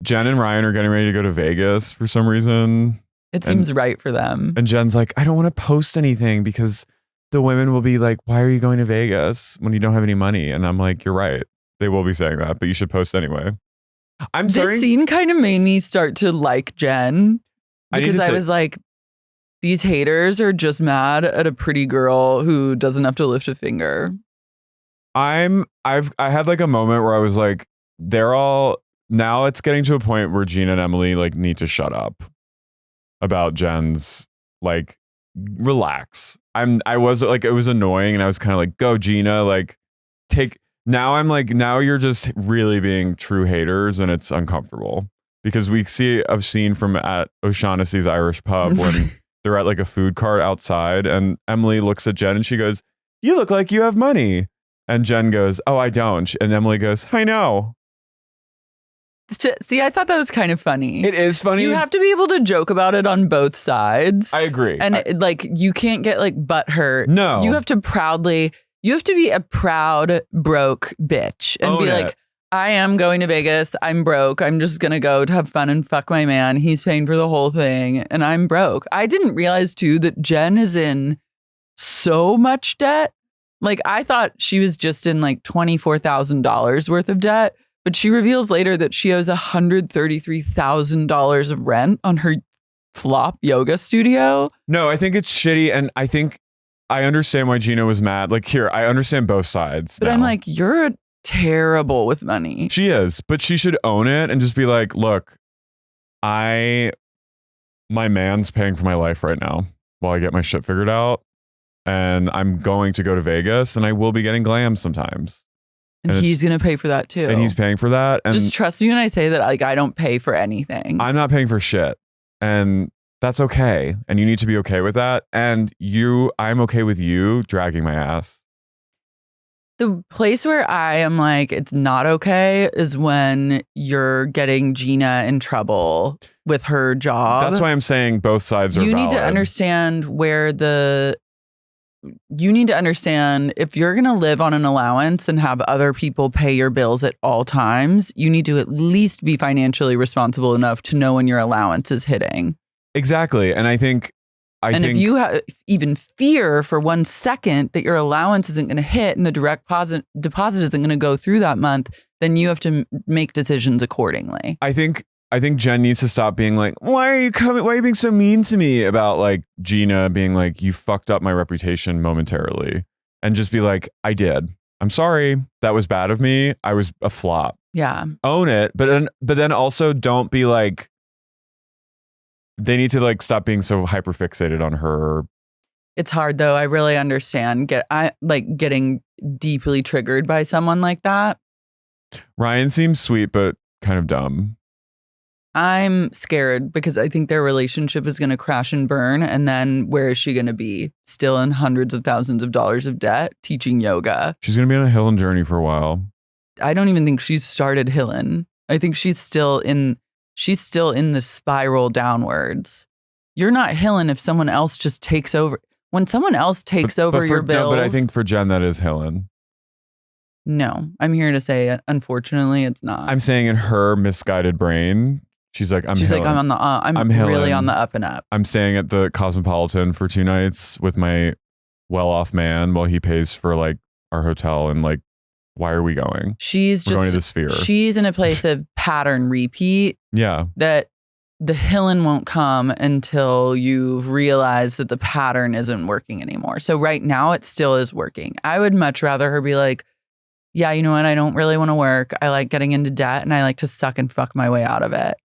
Jen and Ryan are getting ready to go to Vegas for some reason. It seems right for them. And Jen's like, "I don't want to post anything because the women will be like, 'Why are you going to Vegas when you don't have any money?'" And I'm like, "You're right. They will be saying that, but you should post anyway." This scene kind of made me start to like Jen, because I was like, These haters are just mad at a pretty girl who doesn't have to lift a finger. I had like a moment where I was like, now it's getting to a point where Gina and Emily like need to shut up about Jen's, like, relax. I was like, it was annoying and I was kind of like, go Gina, like now you're just really being true haters and it's uncomfortable because I've seen from at O'Shaughnessy's Irish pub when they're at like a food cart outside and Emily looks at Jen and she goes, you look like you have money. And Jen goes, oh, I don't. And Emily goes, I know. See, I thought that was kind of funny. It is funny. You have to be able to joke about it on both sides. I agree. And like, you can't get like butthurt. No. You have to be a proud, broke bitch and be like, I am going to Vegas. I'm broke. I'm just going to go to have fun and fuck my man. He's paying for the whole thing and I'm broke. I didn't realize too that Jen is in so much debt. Like I thought she was just in like $24,000 worth of debt, but she reveals later that she owes $133,000 of rent on her flop yoga studio. No, I think it's shitty. And I think I understand why Gina was mad. Like here, I understand both sides. But now. I'm like, you're terrible with money. She is, but she should own it and just be like, look, my man's paying for my life right now while I get my shit figured out. And I'm going to go to Vegas and I will be getting glam sometimes. And he's going to pay for that too. And he's paying for that. And just trust me when I say that, like, I don't pay for anything. I'm not paying for shit. And that's okay. And you need to be okay with that. And I'm okay with you dragging my ass. The place where I am like, it's not okay is when you're getting Gina in trouble with her job. That's why I'm saying both sides are valid. You need to understand if you're going to live on an allowance and have other people pay your bills at all times, you need to at least be financially responsible enough to know when your allowance is hitting. Exactly. And I think if you even fear for 1 second that your allowance isn't going to hit and the direct deposit isn't going to go through that month, then you have to make decisions accordingly. I think Jen needs to stop being like, why are you being so mean to me about like Gina being like, you fucked up my reputation momentarily, and just be like, I did. I'm sorry. That was bad of me. I was a flop. Yeah. Own it. But then also don't be like, they need to like stop being so hyper fixated on her. It's hard though. I really understand. Getting deeply triggered by someone like that. Ryan seems sweet, but kind of dumb. I'm scared because I think their relationship is going to crash and burn. And then where is she going to be? Still in hundreds of thousands of dollars of debt, teaching yoga. She's going to be on a Hillen journey for a while. I don't even think she's started Hillen. I think she's still in the spiral downwards. You're not Hillen if someone else just takes over. When someone else takes over your bills. No, but I think for Jen, that is Hillen. No, I'm here to say, unfortunately, it's not. I'm saying in her misguided brain, she's like, I'm really on the up and up. I'm staying at the Cosmopolitan for 2 nights with my well-off man while he pays for like our hotel, and like, why are we going? We're going to the Sphere. She's in a place of pattern repeat. Yeah. That the Hillen won't come until you've realized that the pattern isn't working anymore. So right now it still is working. I would much rather her be like, yeah, you know what? I don't really want to work. I like getting into debt and I like to suck and fuck my way out of it.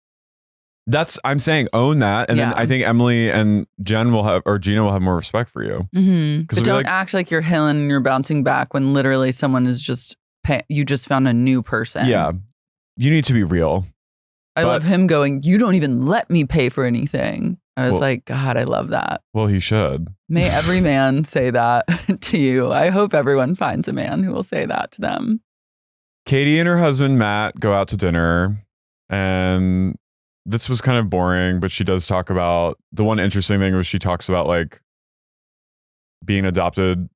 I'm saying own that. And then I think Emily and Gina will have more respect for you. Mm-hmm. But don't act like you're Hillen and you're bouncing back when literally someone is just, you just found a new person. Yeah. You need to be real. I love him going, you don't even let me pay for anything. I was like, God, I love that. Well, he should. May every man say that to you. I hope everyone finds a man who will say that to them. Katie and her husband, Matt, go out to dinner, and this was kind of boring, but she does talk about, the one interesting thing was she talks about like being adopted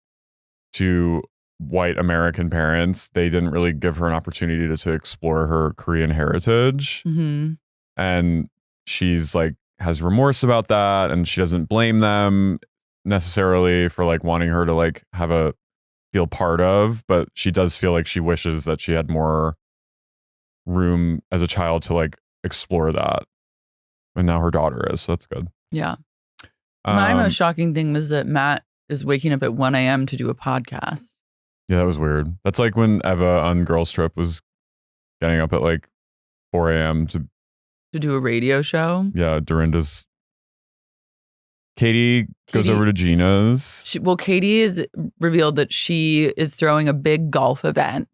to white American parents. They didn't really give her an opportunity to explore her Korean heritage. Mm-hmm. And she's like, has remorse about that, and she doesn't blame them necessarily for like wanting her to like feel part of, but she does feel like she wishes that she had more room as a child to like explore that. And now her daughter is, so that's good. Yeah. My most shocking thing was that Matt is waking up at 1 a.m. to do a podcast. Yeah, that was weird. That's like when Eva on Girls Trip was getting up at like 4 a.m. to do a radio show. Yeah, Dorinda's. Katie goes over to Gina's. Katie has revealed that she is throwing a big golf event.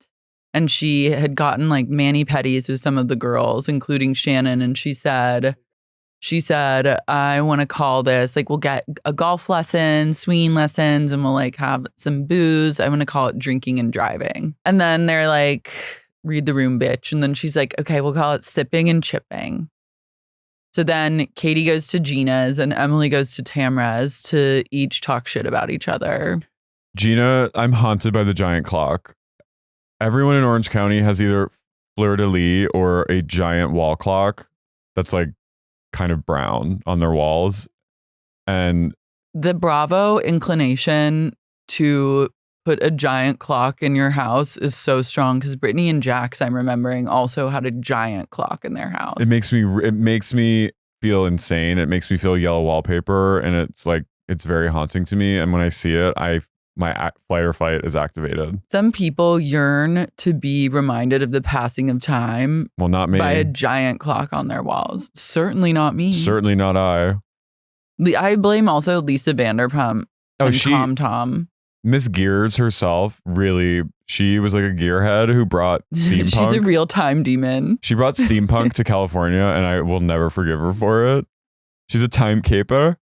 And she had gotten like mani-pedis with some of the girls, including Shannon. And she said, I want to call this, like, we'll get a golf lesson, swinging lessons, and we'll like have some booze. I want to call it drinking and driving. And then they're like, read the room, bitch. And then she's like, okay, we'll call it sipping and chipping. So then Katie goes to Gina's and Emily goes to Tamra's to each talk shit about each other. Gina, I'm haunted by the giant clock. Everyone in Orange County has either fleur-de-lis or a giant wall clock that's like kind of brown on their walls. And the Bravo inclination to put a giant clock in your house is so strong because Brittany and Jax, I'm remembering, also had a giant clock in their house. It makes me feel insane. It makes me feel yellow wallpaper, and it's like it's very haunting to me. And when I see it, my flight or fight is activated. Some people yearn to be reminded of the passing of time. Well, not me. By a giant clock on their walls. Certainly not me. Certainly not I. I blame also Lisa Vanderpump and Tom Tom. Miss Gears herself, really, she was like a gearhead who brought steampunk. She's a real time demon. She brought steampunk to California, and I will never forgive her for it. She's a time caper,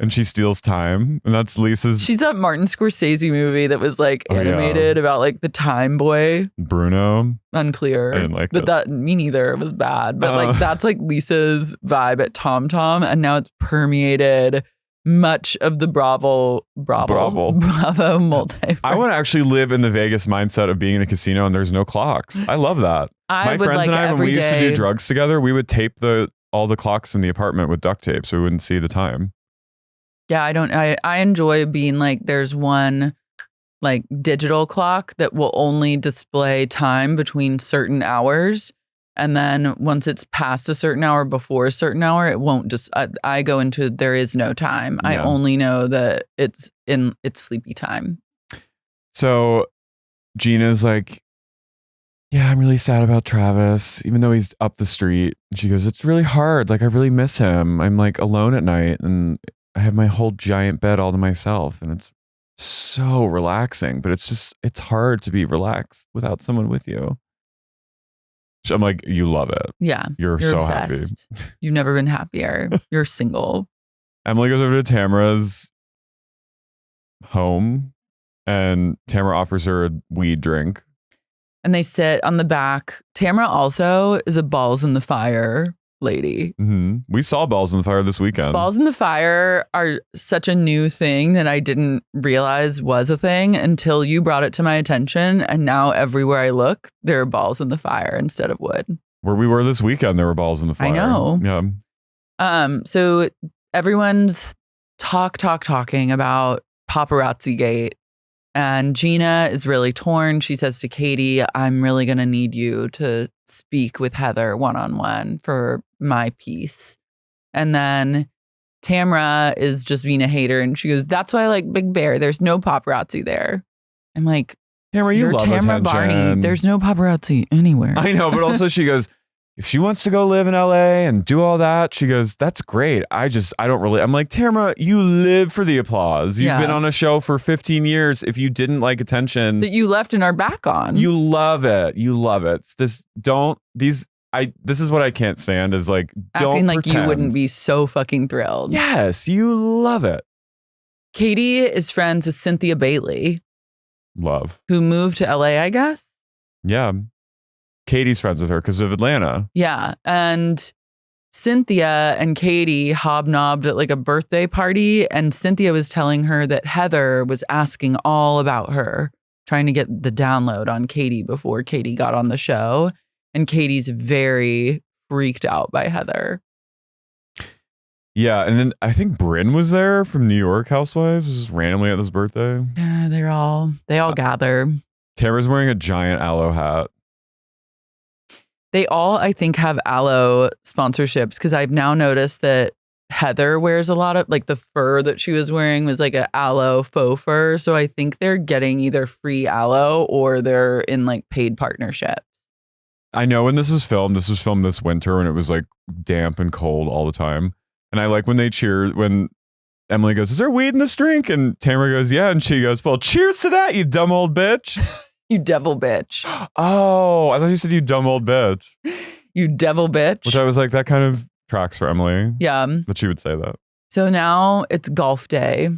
and she steals time, and that's Lisa's. She's that Martin Scorsese movie that was like animated about like the time boy. Bruno. Unclear. I didn't like that. Me neither. It was bad. But like that's like Lisa's vibe at Tom Tom, and now it's permeated much of the Bravo multi. I want to actually live in the Vegas mindset of being in a casino and there's no clocks. I love that. My friends and I, when we used to do drugs together, we would tape all the clocks in the apartment with duct tape so we wouldn't see the time. Yeah, I enjoy being like, there's one like digital clock that will only display time between certain hours. And then once it's past a certain hour, before a certain hour, it won't just, I go into, there is no time. Yeah. I only know that it's sleepy time. So Gina's like, yeah, I'm really sad about Travis, even though he's up the street. And she goes, it's really hard. Like, I really miss him. I'm like alone at night and I have my whole giant bed all to myself. And it's so relaxing, but it's hard to be relaxed without someone with you. I'm like, you love it. Yeah. You're so obsessed. happy. You've never been happier. You're single. Emily goes over to Tamra's home and Tamra offers her a weed drink. And they sit on the back. Tamra also is a balls in the fire lady. Mm-hmm. We saw balls in the fire this weekend. Balls in the fire are such a new thing that I didn't realize was a thing until you brought it to my attention. And now everywhere I look, there are balls in the fire instead of wood. Where we were this weekend, there were balls in the fire. I know. Yeah. So everyone's talking about paparazzi gate. And Gina is really torn. She says to Katie, I'm really going to need you to speak with Heather one-on-one for my piece. And then Tamra is just being a hater. And she goes, that's why I like Big Bear. There's no paparazzi there. I'm like, Tamra, you love Tamra attention. Barney. There's no paparazzi anywhere. I know, but also she goes, if she wants to go live in LA and do all that, she goes, that's great. I don't really, I'm like, Tamra, you live for the applause. You've been on a show for 15 years. If you didn't like attention that you left and are back on, you love it. You love it. This is what I can't stand is like, acting like pretend. You wouldn't be so fucking thrilled. Yes, you love it. Katie is friends with Cynthia Bailey. Love. Who moved to LA, I guess. Yeah. Katie's friends with her because of Atlanta. Yeah. And Cynthia and Katie hobnobbed at like a birthday party. And Cynthia was telling her that Heather was asking all about her, trying to get the download on Katie before Katie got on the show. And Katie's very freaked out by Heather. Yeah. And then I think Brim was there from New York Housewives, just randomly at this birthday. Yeah, they all gather. Tamara's wearing a giant aloe hat. They all, I think, have aloe sponsorships because I've now noticed that Heather wears a lot of, like the fur that she was wearing was like an aloe faux fur. So I think they're getting either free aloe or they're in like paid partnerships. I know when this was filmed this winter when it was like damp and cold all the time. And I like when they cheer, when Emily goes, is there weed in this drink? And Tamra goes, yeah. And she goes, well, cheers to that, you dumb old bitch. You devil bitch. Oh, I thought you said you dumb old bitch. You devil bitch. Which I was like, that kind of tracks for Emily. Yeah. But she would say that. So now it's golf day.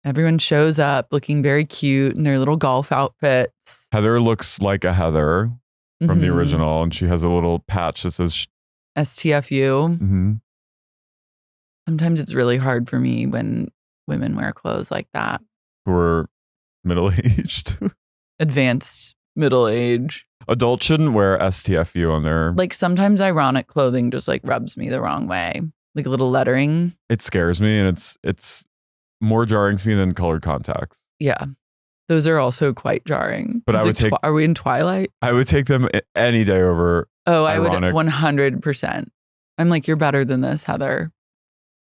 Everyone shows up looking very cute in their little golf outfits. Heather looks like a Heather from the Mhm. original. And she has a little patch that says STFU. mm-hmm. Sometimes it's really hard for me when women wear clothes like that. Who are middle-aged. Advanced middle age. Adults shouldn't wear STFU on their... Like sometimes ironic clothing just like rubs me the wrong way. Like a little lettering. It scares me, and it's more jarring to me than colored contacts. Yeah. Those are also quite jarring. But It's I would like take... Are we in Twilight? I would take them any day over I would ironic. 100%. I'm like, you're better than this, Heather.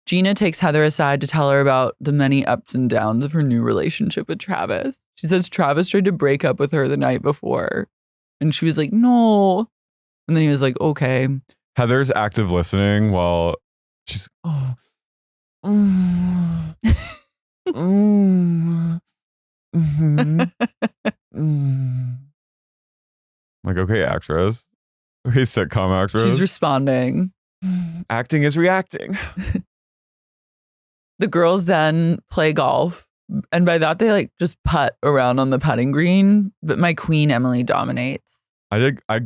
Gina takes Heather aside to tell her about the many ups and downs of her new relationship with Travis. She says Travis tried to break up with her the night before. And she was like, no. And then he was like, okay. Heather's active listening while she's... Oh. Like, okay, actress. Okay, sitcom actress. She's responding. Acting is reacting. The girls then play golf. And by that, they like just putt around on the putting green. But my queen, Emily, dominates.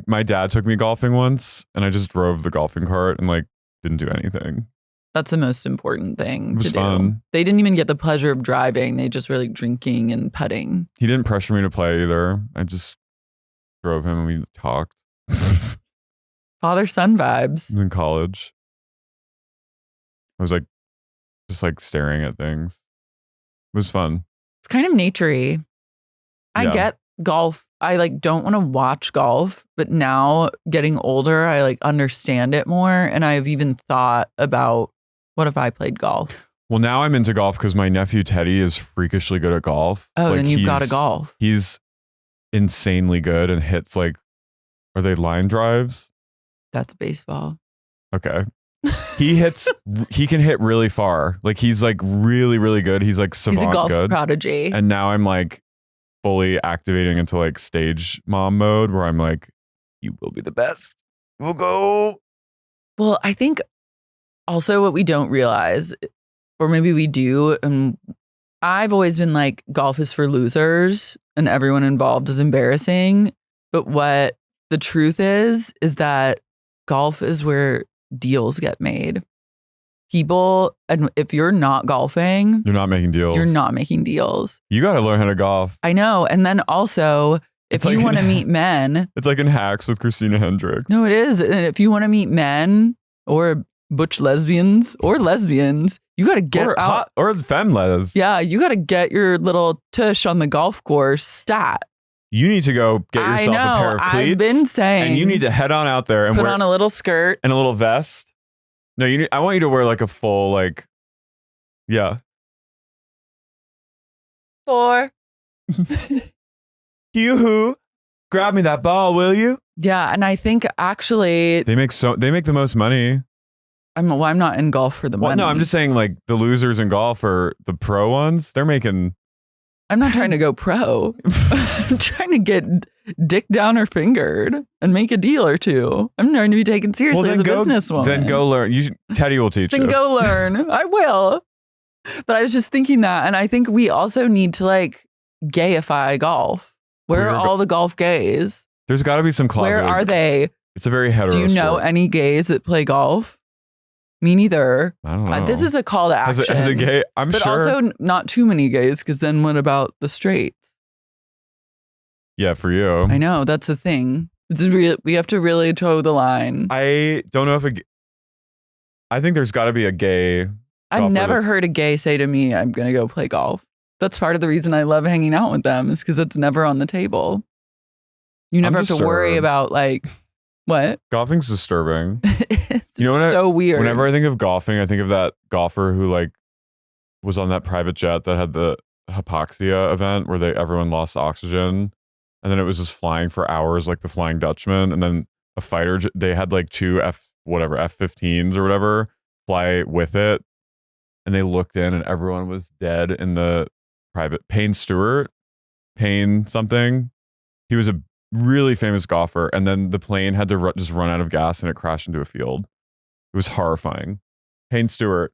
My dad took me golfing once, and I just drove the golfing cart and like didn't do anything. That's the most important thing It was to do. fun. They didn't even get the pleasure of driving. They just were like drinking and putting. He didn't pressure me to play either. I just drove him and we talked. Father-son vibes. In college. I was like, just like staring at things. It was fun. It's kind of naturey. I Yeah. get golf. I like don't want to watch golf, but now getting older, I like understand it more. And I've even thought about what if I played golf? Well, now I'm into golf because my nephew Teddy is freakishly good at golf. Oh, Like, then you've got to golf. He's insanely good and hits like, are they line drives? That's baseball. Okay. He can hit really far. Like he's like really, really good. He's like savant He's a golf good. prodigy. And now I'm like fully activating into like stage mom mode where I'm like, you will be the best. We'll go. Well, I think also what we don't realize, or maybe we do, and I've always been like, golf is for losers and everyone involved is embarrassing. But what the truth is that golf is where deals get made. People, and if you're not golfing, You're not making deals. you're not making deals. You got to learn how to golf. I know. And then also, if It's like you want to in- meet men, It's like in Hacks with Christina Hendricks. no, it is. And if you want to meet men or butch lesbians, you got to get or out. hot or femles. Yeah, you got to get your little tush on the golf course stat. You need to go get I yourself know. a pair of cleats. I've been saying. and you need to head on out there and put wear on a little skirt. and a little vest. No, I want you to wear like a full like, yeah. 4. You grab me that ball, will you? Yeah, and I think actually, They make the most money. I'm not in golf for the Well, money. no, I'm just saying like the losers in golf are the pro ones. They're making. I'm not trying to go pro. I'm trying to get dick down or fingered and make a deal or two. I'm trying to be taken seriously as a businesswoman. Then go learn. Teddy will teach you. Then go learn. I will. But I was just thinking that, and I think we also need to like gayify golf. Where are all the golf gays? There's got to be some closet. Where are they? It's a very hetero. Do you know sport. any gays that play golf? Me neither. I don't know. This is a call to action. As a gay, I'm but sure. also not too many gays, because then what about the straights? Yeah, for you. I know, that's the thing. We have to really toe the line. I don't know if I think there's got to be a gay. I've golfer never that's- heard a gay say to me, I'm going to go play golf. That's part of the reason I love hanging out with them, is because it's never on the table. You never have to worry disturbed. about like What? Golfing's disturbing. It's You know what so weird. Whenever I think of golfing, I think of that golfer who like was on that private jet that had the hypoxia event where everyone lost oxygen, and then it was just flying for hours like the Flying Dutchman, and then a fighter they had like two F-15s or whatever fly with it, and they looked in and everyone was dead in the private. Payne something. He was a really famous golfer, and then the plane had to just run out of gas and it crashed into a field. It was horrifying. Payne Stewart.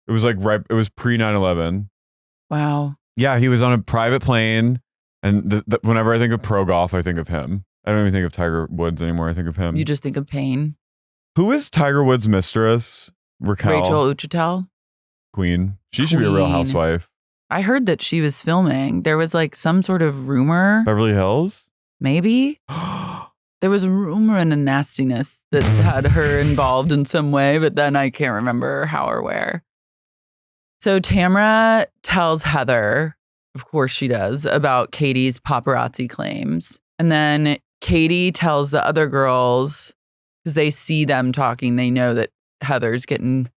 It was like it was pre 9/11. Wow. Yeah, he was on a private plane, and whenever I think of pro golf, I think of him. I don't even think of Tiger Woods anymore. I think of him. You just think of pain. Who is Tiger Woods' mistress? Rachel Uchitel? Queen. She should be a real housewife. I heard that she was filming. There was like some sort of rumor. Beverly Hills? Maybe. There was a rumor and a nastiness that had her involved in some way, but then I can't remember how or where. So Tamra tells Heather, of course she does, about Katie's paparazzi claims. And then Katie tells the other girls, because they see them talking, they know that Heather's getting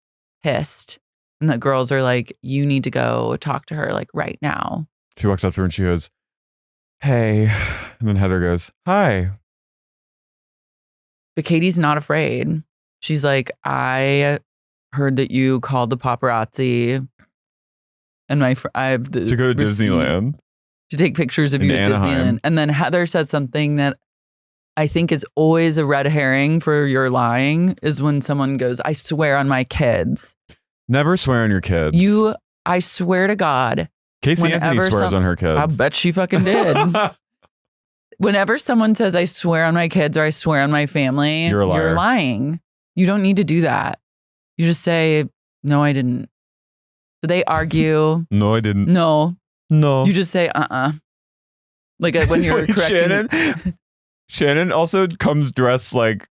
pissed. And the girls are like, you need to go talk to her like right now. She walks up to her and she goes, hey. And then Heather goes, hi. But Katie's not afraid. She's like, I heard that you called the paparazzi. And I have the to go to receipt Disneyland. To take pictures of you at Anaheim. Disneyland. And then Heather said something that I think is always a red herring for your lying, is when someone goes, I swear on my kids. Never swear on your kids. I swear to God. Casey Anthony swears on her kids. I bet she fucking did. Whenever someone says, I swear on my kids or I swear on my family, you're a liar. You're lying. You don't need to do that. You just say, no, I didn't. So they argue. No, I didn't. No. No. You just say, Like when you're correcting. Shannon also comes dressed like,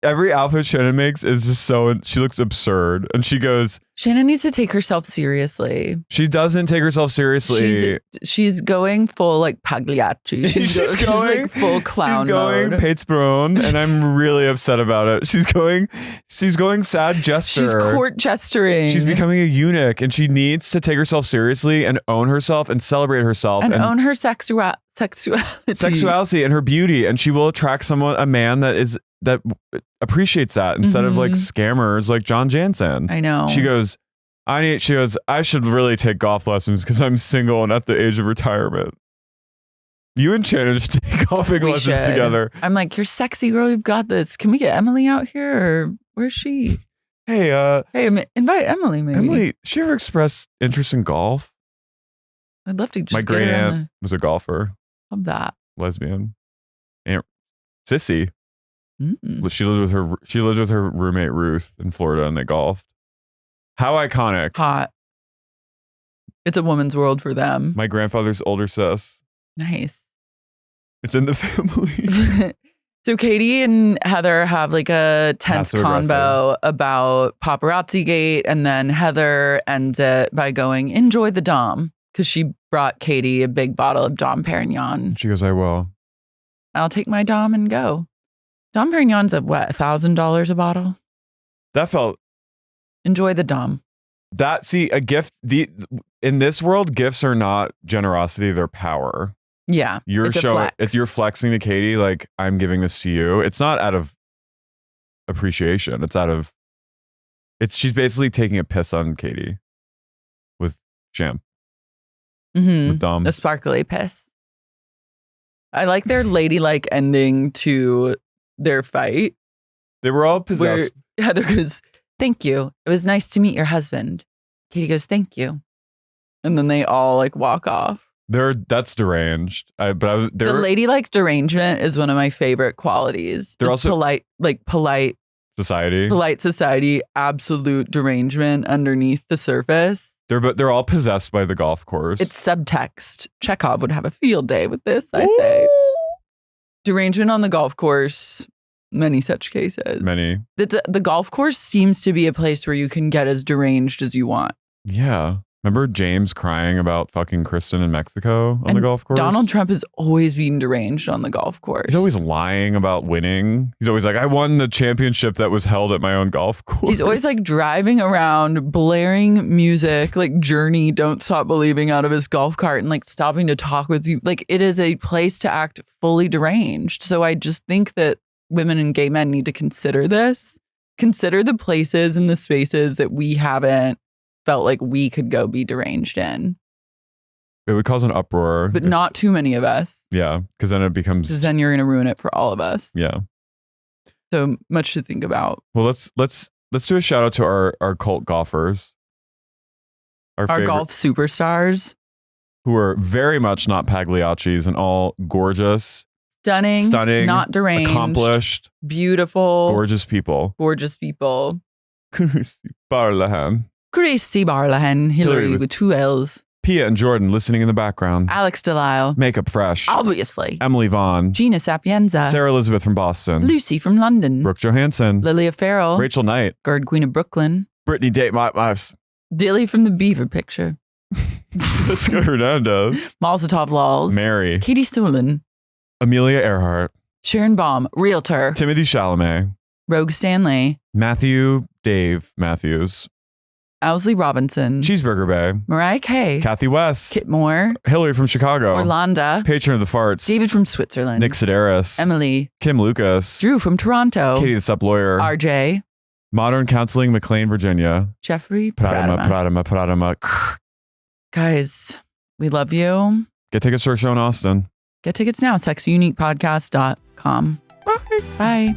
every outfit Shannon makes is just she looks absurd. And she goes, Shannon needs to take herself seriously. She doesn't take herself seriously. She's going full like Pagliacci. She's going like full clown She's going mode. Pates Barone, and I'm really upset about it. She's going sad jester. She's court gesturing. She's becoming a eunuch, and she needs to take herself seriously and own herself and celebrate herself and own her sexuality and her beauty. And she will attract a man that appreciates that instead of like scammers like John Jansen. I know. She goes, I should really take golf lessons because I'm single and at the age of retirement. You and Shannon should take golfing lessons together. I'm like, you're sexy, girl. You've got this. Can we get Emily out here, or where's she? Hey, invite Emily. Maybe Emily. She ever expressed interest in golf? I'd love to. Just My great aunt was a golfer. Love that. Lesbian. Aunt Sissy. Mm-mm. She lived with her roommate Ruth in Florida, and they golfed. How iconic! Hot. It's a woman's world for them. My grandfather's older sis. Nice. It's in the family. So Katie and Heather have like a tense convo about paparazzi gate, and then Heather ends it by going, enjoy the Dom, because she brought Katie a big bottle of Dom Perignon. She goes, I will. I'll take my Dom and go. Dom Perignon's at what, $1,000 a bottle? That felt. Enjoy the Dom. A gift. In this world, gifts are not generosity; they're power. Yeah, you're flexing to Katie like, I'm giving this to you. It's not out of appreciation. She's basically taking a piss on Katie with champ. With Dom. A sparkly piss. I like their ladylike ending to their fight. They were all possessed. Where Heather goes, thank you. It was nice to meet your husband. Katie goes, thank you. And then they all like walk off. That's deranged. The ladylike derangement is one of my favorite qualities. They're also polite society, absolute derangement underneath the surface. They're all possessed by the golf course. It's subtext. Chekhov would have a field day with this, I say. Derangement on the golf course, many such cases. Many. The golf course seems to be a place where you can get as deranged as you want. Yeah. Remember James crying about fucking Kristen in Mexico on the golf course? Donald Trump is always being deranged on the golf course. He's always lying about winning. He's always like, I won the championship that was held at my own golf course. He's always like driving around, blaring music, like Journey, Don't Stop Believing out of his golf cart and like stopping to talk with you. Like it is a place to act fully deranged. So I just think that women and gay men need to consider this. Consider the places and the spaces that we haven't felt like we could go be deranged in. It would cause an uproar. But not too many of us. Yeah, because then it becomes... Because then you're going to ruin it for all of us. Yeah. So much to think about. Well, let's do a shout out to our cult golfers. Our golf superstars. Who are very much not Pagliaccis and all gorgeous. Stunning. Not deranged. Accomplished. Beautiful. Gorgeous people. Barlahan. Gracie Barlahan. Hillary with 2 L's. Pia and Jordan listening in the background. Alex Delisle. Makeup Fresh. Obviously. Emily Vaughn. Gina Sapienza. Sarah Elizabeth from Boston. Lucy from London. Brooke Johansson. Lilia Farrell. Rachel Knight. Gerd Queen of Brooklyn. Brittany Date Miles. Dilly from the Beaver Picture. Jessica Hernandez. Malzatov Laws. Mary. Katie Stolen. Amelia Earhart. Sharon Baum. Realtor. Timothy Chalamet. Rogue Stanley. Matthew Dave Matthews. Owsley Robinson. Cheeseburger Bay. Mariah Kay. Kathy West. Kit Moore. Hillary from Chicago. Orlando. Patron of the Farts. David from Switzerland. Nick Sedaris. Emily. Kim Lucas. Drew from Toronto. Katie the Sup Lawyer. RJ. Modern Counseling, McLean, Virginia. Jeffrey Pradama. Guys, we love you. Get tickets to our show in Austin. Get tickets now. sexyuniquepodcast.com. Bye. Bye.